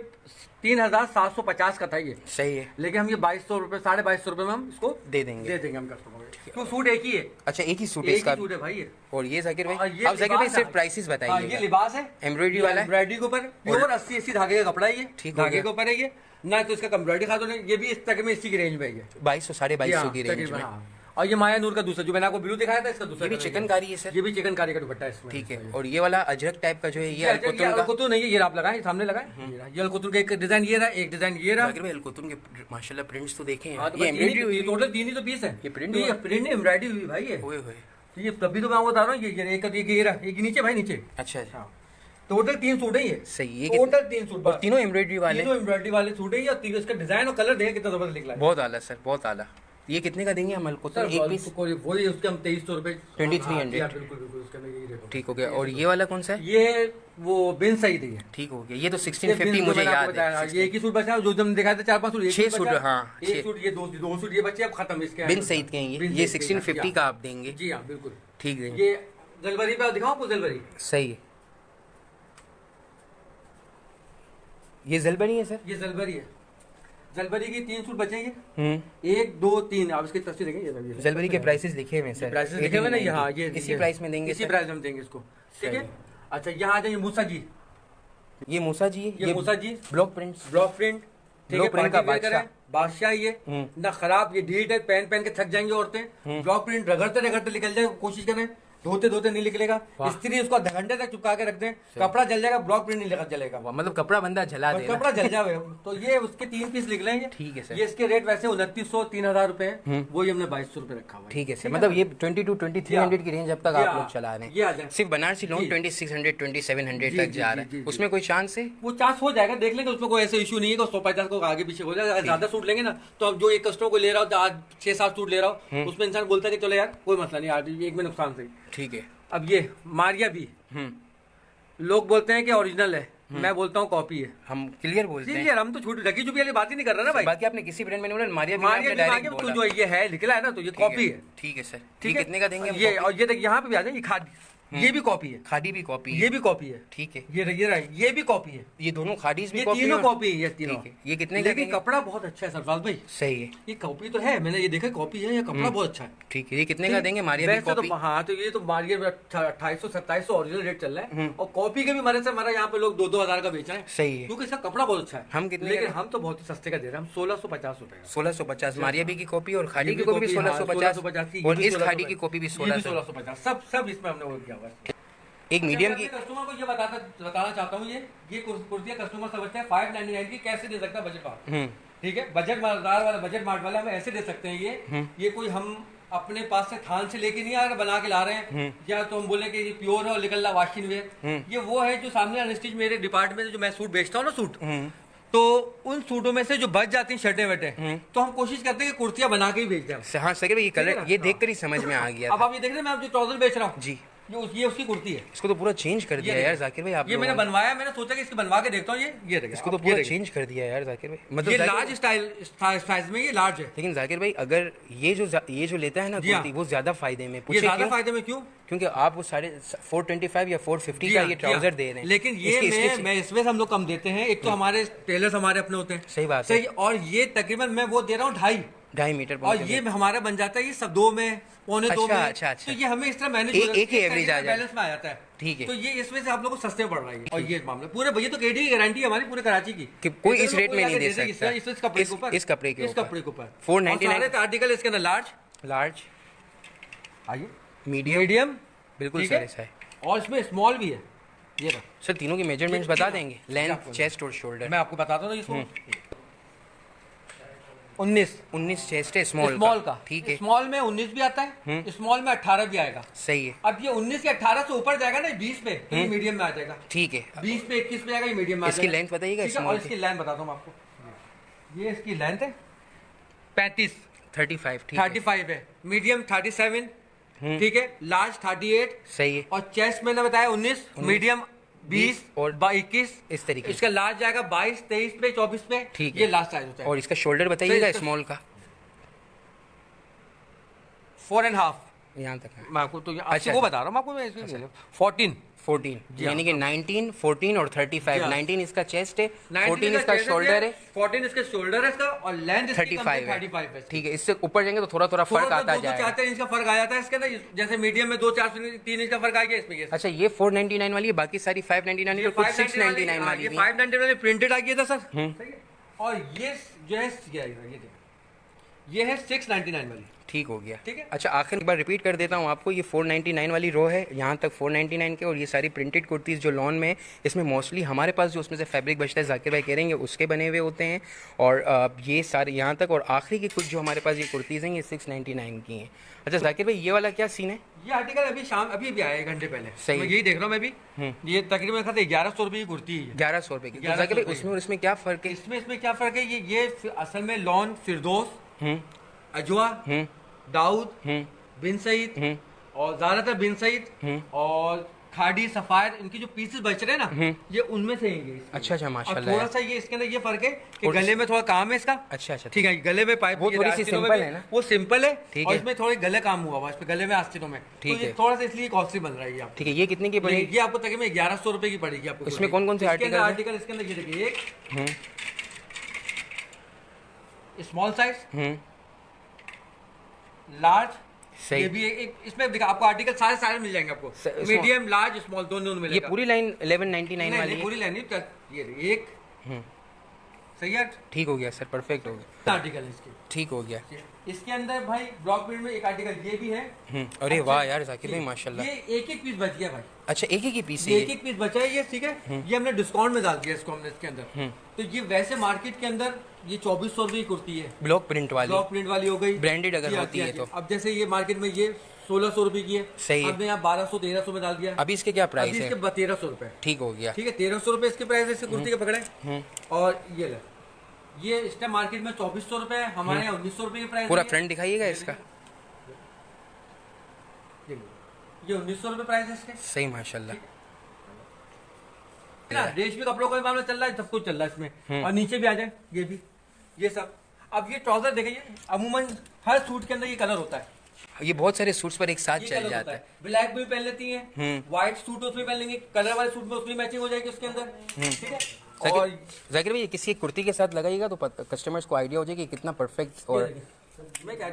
3750 का था ये। सही है। लेकिन हम ये 2200 रुपए 2250 रुपए में हम इसको दे देंगे हम कस्टमर को। तो सूट एक ही है। अच्छा, एक ही सूट है एक इसका। ही सूट है भाई ये। और ये जाकिर और भाई, ये अब जाकिर भाई लिबास सिर्फ है। प्राइसेस हाँ, बताइए। ये लिबास है एम्ब्रॉयडरी वाला है। एम्ब्रॉयडरी के ऊपर प्योर 80 धागे का कपड़ा है ये। ठीक हो धागे गया। के ऊपर है ये ना, तो इसका एम्ब्रॉयडरी खा दो नहीं। ये भी इस तक में इसी की रेंज में है ये। 2200 2250 की रेंज तकरीबन, में। हाँ। और ये माया नूर का दूसरा, जो मैंने आपको ब्लू दिखाया था, इसका दूसरा ये भी कलर चिकनकारी है सर। ये भी चिकनकारी का दुपट्टा है इसमें। ठीक है। और ये वाला अजरक टाइप का जो है, ये अलकुतुन का। अलकुतुन नहीं है, ये आप लगाए सामने लगाए। ये अलकुतुन का एक डिजाइन ये रहा, एक डिजाइन ये रहा। जाकिर भाई अलकुतुन के माशाल्लाह प्रिंट्स तो देखे हैं। हाँ, तो ये बस एम्ब्रॉयडरी हुई है। टोटल 3 ही तो पीस है। ये प्रिंट ये प्रिंट एम्ब्रॉयडरी हुई भाई ये। ओए होए। तो ये तभी तो मैं आपको बता रहा हूँ, ये एक ये रहा, एक नीचे भाई नीचे। अच्छा अच्छा। टोटल 3 सूट है ये। सही। ये टोटल 3 सूट, और तीनों एम्ब्रॉयडरी वाले। तीनों एम्ब्रॉयडरी वाले सूट है ये। और इसका डिजाइन और कलर देखिए कितना जबरदस्त निकला है। बहुत आला सर, बहुत आला। ये कितने का देंगे हम अलकुतुन एक पीस? वही उसके हम 2300 रुपए 2300। बिल्कुल बिल्कुल, उसका मैं यही रेट होगा। ठीक हो गया। और ये वाला कौन सा है? ये वो बिन सही थी। ठीक हो गया। ये तो 1650 मुझे याद है। ये एक ही सूट बचा है, जो तुम दिखाए थे 4-5 सूट, 6 सूट। हाँ, एक सूट, ये दो सूट ये बचे, अब खत्म इसके। बिन सईद के हैं ये 1650 का आप देंगे? जी हाँ बिल्कुल। ठीक है। ये जलवरी पे दिखाओ आपको, जलवरी। सही है। ये जलबरी है सर? ये जलबरी है। जलबरी की 3 सूट बचेंगे। 1 2 3। आप इसकी तस्वीर देखेंगे, ये जलबरी के प्राइसेस लिखे हुए हैं सर। प्राइसेस लिखे हुए ना, ये हाँ, ये इसी प्राइस में देंगे? इसी प्राइस में हम देंगे इसको। ठीक है। अच्छा, यहाँ आ जाइए मूसा जी। ये मूसा जी है। ये मूसा जी ब्लॉक प्रिंट्स। Block print. ठीक है, प्रिंट का बादशाह ये ना खराब, ये ढीठ है, पहन पहन के थक जाएंगे औरतें। ब्लॉक प्रिंट रगड़ते रगड़ते निकल जाए, कोशिश करें धोते धोते नहीं निकलेगा। स्त्री उसको आधे घंटे तक चिपका के रख दें, कपड़ा जल जाएगा, ब्लॉक प्रिंट नहीं जलेगा। मतलब कपड़ा बंदा जला दे, कपड़ा जल जाए। तो ये उसके 3 पीस निकले हैं। ठीक है सर। ये इसके रेट वैसे 2900 3000 रुपए है, वही हमने 2200 रुपए रखा हुआ है। ठीक है सर। मतलब ये 2200-2300 की रेंज अब तक आप लोग चला रहे ये आ हैं। जाए। सिर्फ बनारसी लोन 2600-2700 तक जा रहा है। उसमें कोई चांस है? वो चांस हो जाएगा, देख लेंगे, उसमें कोई ऐसा इशू नहीं है कि 150 को आगे पीछे हो जाएगा। ज्यादा सूट लेंगे ना, तो अब जो एक कस्टमर को ले रहा हो, आज 6-7 सूट ले रहा हो, उसमें इंसान बोलता है कि चलो यार कोई मसला नहीं, आज एक में नुकसान सही। ठीक है। अब ये मारिया भी लोग बोलते हैं कि ओरिजिनल है, मैं बोलता हूँ कॉपी है। हम क्लियर बोलते हैं यार, हम तो छूट ढकी चुपी वाली बात ही नहीं कर रहे ना भाई। बाकी आपने किसी ब्रांड में नहीं बोला, मारिया मारिया तो जो ये है निकला है ना, तो ये कॉपी है। ठीक है सर। ठीक है, कितने का देंगे? ये और ये देखिए यहाँ पे भी आ जाए, ये खादी, ये भी कॉपी है। खादी भी कॉपी है? ये भी कॉपी है। ठीक है। ये भी कॉपी है। ये दोनों खादीज भी ये कॉपी तीनों है? कॉपी है, ये तीनों। ठीक है। ये कितने का लेकिन देंगे? कपड़ा बहुत अच्छा है सरफराज भाई। सही है। ये कॉपी तो है, मैंने ये देखा कॉपी है, ये कपड़ा बहुत अच्छा है। ठीक है। ये कितने का देंगे मारिया भी वैसे कॉपी? तो हाँ, तो ये तो मारिया 2800-2700 ओरिजिनल रेट चल रहा है, और कॉपी के भी हमारे से हमारा यहाँ पे लोग 2-2 हजार का बेचा है। सही है। क्योंकि इसका कपड़ा बहुत अच्छा है। हम कितने लेकिन का? हम तो बहुत ही सस्ते का दे रहे हैं, हम 1650 रुपए। 1650 मारिया भी की कॉपी, और खादी ये की भी कॉपी भी कॉपी, हाँ, 1650, और इस खादी की कॉपी भी 1650। सब इसमें हमने वो किया हुआ है। एक मीडियम की। कस्टमर को ये बताना चाहता हूँ, ये कुर्तियाँ कस्टमर समझते हैं 599 की कैसे दे सकता है बजट मार्ट। ठीक है, बजट मार्टदार वाला, बजट मार्ट वाला हमें ऐसे दे सकते हैं। ये कोई हम अपने पास से थान से लेके नहीं आ रहे, बना के ला रहे हैं, या तो हम बोले कि ये प्योर है और निकल रहा वॉशिंग वेयर। ये वो है जो सामने अनस्टिच मेरे डिपार्टमेंट में जो मैं सूट बेचता हूँ ना, सूट, तो उन सूटों में से जो बच जाती हैं शर्टें वटे, तो हम कोशिश करते हैं कि कुर्तियां बना के ही बेच दें। हाँ सर, ये कलर ये देखकर ही समझ में आ गया। अब आप ये देख रहे हैं, मैं अब जो ट्राउजर बेच रहा हूँ जी, ये उसकी कुर्ती है। इसको तो पूरा चेंज कर दिया यार जाकिर भाई आप। ये मैंने बनवाया, मैंने सोचा कि इसको बनवा के देखता हूँ। ये देखिए, इसको तो पूरा चेंज कर दिया यार जाकिर भाई। मतलब ये लार्ज साइज में, ये लार्ज है। लेकिन जाकिर भाई अगर ये जो लेता है ना कुर्ती, वो ज्यादा फायदे में। ये ज्यादा फायदे में क्यों? क्योंकि आप वो 425 या 450 का ये ट्राउजर दे रहे हैं। लेकिन ये मैं इसमें हम लोग कम देते हैं। एक तो हमारे टेलर्स हमारे अपने होते हैं। सही बात है। और ये तकरीबन मैं वो दे रहा हूँ 2.5 2.5 मीटर और ये हमारा बन जाता है ये सब 2 में, पौने 2 में। अच्छा। तो ये हमें इस तरह मैनेज एक ही एवरेज आ जाए, बैलेंस में आ जाता है। ठीक है। तो ये इसमें से आप लोगों को सस्ते पड़ रहा है। और ये मामला पूरे भैया तो केडी की गारंटी है हमारी पूरे कराची की कि कोई इस रेट में नहीं दे सकता इस कपड़े के ऊपर, इस कपड़े के ऊपर 499 आर्टिकल इसके अंदर लार्ज, आइए मीडियम बिल्कुल सर ऐसा है, और इसमें स्मॉल भी है। ये रहा सर, तीनों की मेजरमेंट्स बता देंगे, लेंथ, चेस्ट और शोल्डर। मैं आपको बताता हूँ इसको 19 चेस्ट है स्मॉल का, ठीक है। स्मॉल में 19 भी आता है, स्मॉल में 18 भी आएगा। सही है। अब ये 19 या 18 से ऊपर जाएगा ना 20 पे, तो ये मीडियम में आ जाएगा। ठीक है। 20 पे 21 पे आएगा, ये मीडियम में आ इसकी जाएगा। लेंथ बताइएगा ठीक है, और स्मॉल इसकी लेंथ बताता हूँ मैं आपको। ये इसकी लेंथ है 35, 35, ठीक है। 35 है, मीडियम 37, ठीक है, लार्ज 38, सही है। और चेस्ट मैंने बताया 19, मीडियम 20 और 21, इस तरीके इसका लार्ज जाएगा 22, 23 पे, 24 पे, ठीक है। ये लास्ट साइज होता है। और इसका शोल्डर बताइएगा इसका- स्मॉल का 4.5 यहाँ तक है। मैं आपको तो अच्छा, अच्छा वो बता रहा हूँ मैं आपको, मैं इसमें 14 14 यानी कि 19, 14 और 35। 19 इसका चेस्ट है, 14 इसका शोल्डर है, 14 इसका शोल्डर है इसका, और लेंथ इसकी 35 है। 35 है। ठीक है, इससे ऊपर जाएंगे तो थोड़ा थोड़ा फर्क आता जाएगा। 4 इंच का फर्क आ जाता है इसके अंदर, जैसे मीडियम में 2-4-3 इंच का फर्क आ गया इसमें। ये अच्छा, ये 499 वाली है, बाकी सारी 599 और कुछ 699 वाली भी। 599 वाली प्रिंटेड आ गया था सर, सही है। और ये जो है ये है 699 वाली। ठीक हो गया, ठीक है। अच्छा, आखिर एक बार रिपीट कर देता हूँ आपको, ये 499 वाली रो है, यहाँ तक 499 के, और ये सारी प्रिंटेड कुर्तीज़ जो लॉन में है, इसमें मोस्टली हमारे पास जो उसमें से फैब्रिक बचता है, जाकिर भाई कह रहे हैं उसके बने हुए होते हैं, और ये सारे यहाँ तक, और आखिरी की कुछ जो हमारे पास ये कुर्तीज़ हैं ये 699 की हैं। अच्छा जाकिर भाई, ये वाला क्या सीन है? ये आर्टिकल अभी भी आया 1 घंटे पहले, सही। मैं यही देख रहा हूँ मैं भी। ये तकरीबन 1100 रुपये की कुर्ती है। 1100 रुपये की। तो 1100 जाकिर भाई रुपये उसमें और इसमें क्या फ़र्क है? इसमें क्या फ़र्क है, ये असल में लॉन, फिरदौस, अजवा, दाऊद, बिन सईद, और ज़्यादातर बिन सईद और खाड़ी, सफायर, इनकी जो पीसेस बच रहे हैं ना, ये उनमें से हैं। अच्छा, माशाल्लाह। थोड़ा सा ये इसके अंदर ये फर्क है कि गले में थोड़ा काम है इसका। अच्छा, ठीक है, गले में पाइप वो थोड़ी सी सिंपल है ना, वो सिंपल है, ठीक और है। इसमें थोड़े गले काम हुआ हुआ है, गले में आस्तीनों में, ठीक है। थोड़ा सा इसलिए कॉस्टली बन रहा है ये। ठीक है, ये कितने की पड़ेगी? ये आपको तकरीबन 1100 रुपए की पड़ेगी आपको। इसमें कौन कौन से आर्टिकल इसके अंदर ये देखिए, एक स्मॉल साइज, लार्ज, सही। ये भी एक इसमें देखा आपको आर्टिकल सारे मिल जाएंगे आपको, मीडियम, लार्ज, स्मॉल दोनों मिलेगा। ये पूरी लाइन 1199 वाली है? पूरी लाइन नहीं, ये एक सही है। ठीक हो गया सर, परफेक्ट हो गया। आर्टिकल है इसके, ठीक हो गया। इसके अंदर भाई ब्लॉक प्रिंट में एक आर्टिकल ये भी है। अरे वाह यार जाकिर भाई माशाल्लाह। ये एक पीस बच गया भाई। अच्छा, एक ही पीस है ये एक पीस बचा है ये, ठीक है। ये हमने डिस्काउंट में डाल दिया इसको हमने इसके अंदर। तो ये वैसे मार्केट के अंदर ये 2400 रुपए की कुर्ती है, ब्लॉक प्रिंट वाली हो गई, ब्रांडेड अगर होती है तो। अब जैसे ये मार्केट में ये 1600 रुपए की है, सही है। हमने यहाँ 1200-1300 में डाल दिया। अभी इसके क्या प्राइस है? इसके 1300 रुपए। ठीक हो गया, ठीक है, 1300 रुपए इसके प्राइस है इसके कुर्ती के पकड़े। और ये इस टाइम मार्केट में 2400 रुपए है, हमारे यहाँ 1900 रुपए की प्राइस। पूरा फ्रंट दिखाइएगा इसका। ये 1900 रुपए प्राइस है इसके। सही, माशाल्लाह। ना रेशमी कपड़ों का भी मामला चल रहा है, सब कुछ चल रहा है इसमें। और नीचे भी आ जाए ये सब। अब ये ट्राउजर देखिए, अमूमन हर सूट के अंदर ये कलर होता है, ये बहुत सारे सूट्स पर एक साथ चल जाता है। ब्लैक भी पहन लेती हैं, व्हाइट सूट उसमें पहन लेंगे, कलर वाले सूट में उसमें मैचिंग हो जाएगी उसके अंदर, ठीक है। और जाकिर भाई, किसी एक कुर्ती के साथ लगाइएगा तो कस्टमर्स को आइडिया हो जाएगा कि कितना परफेक्ट। और मैं क्या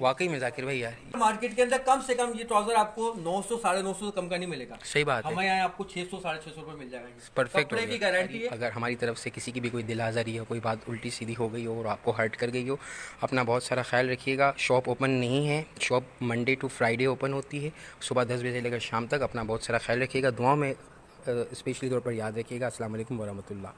वाकई में जाकिर भाई यार, मार्केट के अंदर कम से कम ये ट्राउजर आपको 900-950 से कम का नहीं मिलेगा। सही बात है। हमारे यहाँ आपको 600-650 रुपए मिल जाएगा। परफेक्ट कपड़े की गारंटी है। अगर हमारी तरफ से किसी की भी कोई दिल आज़ारी है, कोई बात उल्टी सीधी हो गई हो और आपको हर्ट कर गई हो, अपना बहुत सारा ख्याल रखिएगा। शॉप ओपन नहीं है, shop Monday to Friday open होती है, सुबह 10 बजे से लेकर शाम तक। अपना बहुत सारा ख्याल रखिएगा, दुआ में स्पेशली तौर पर याद रखिएगा। अस्सलाम वालेकुम वरहमतुल्लाह।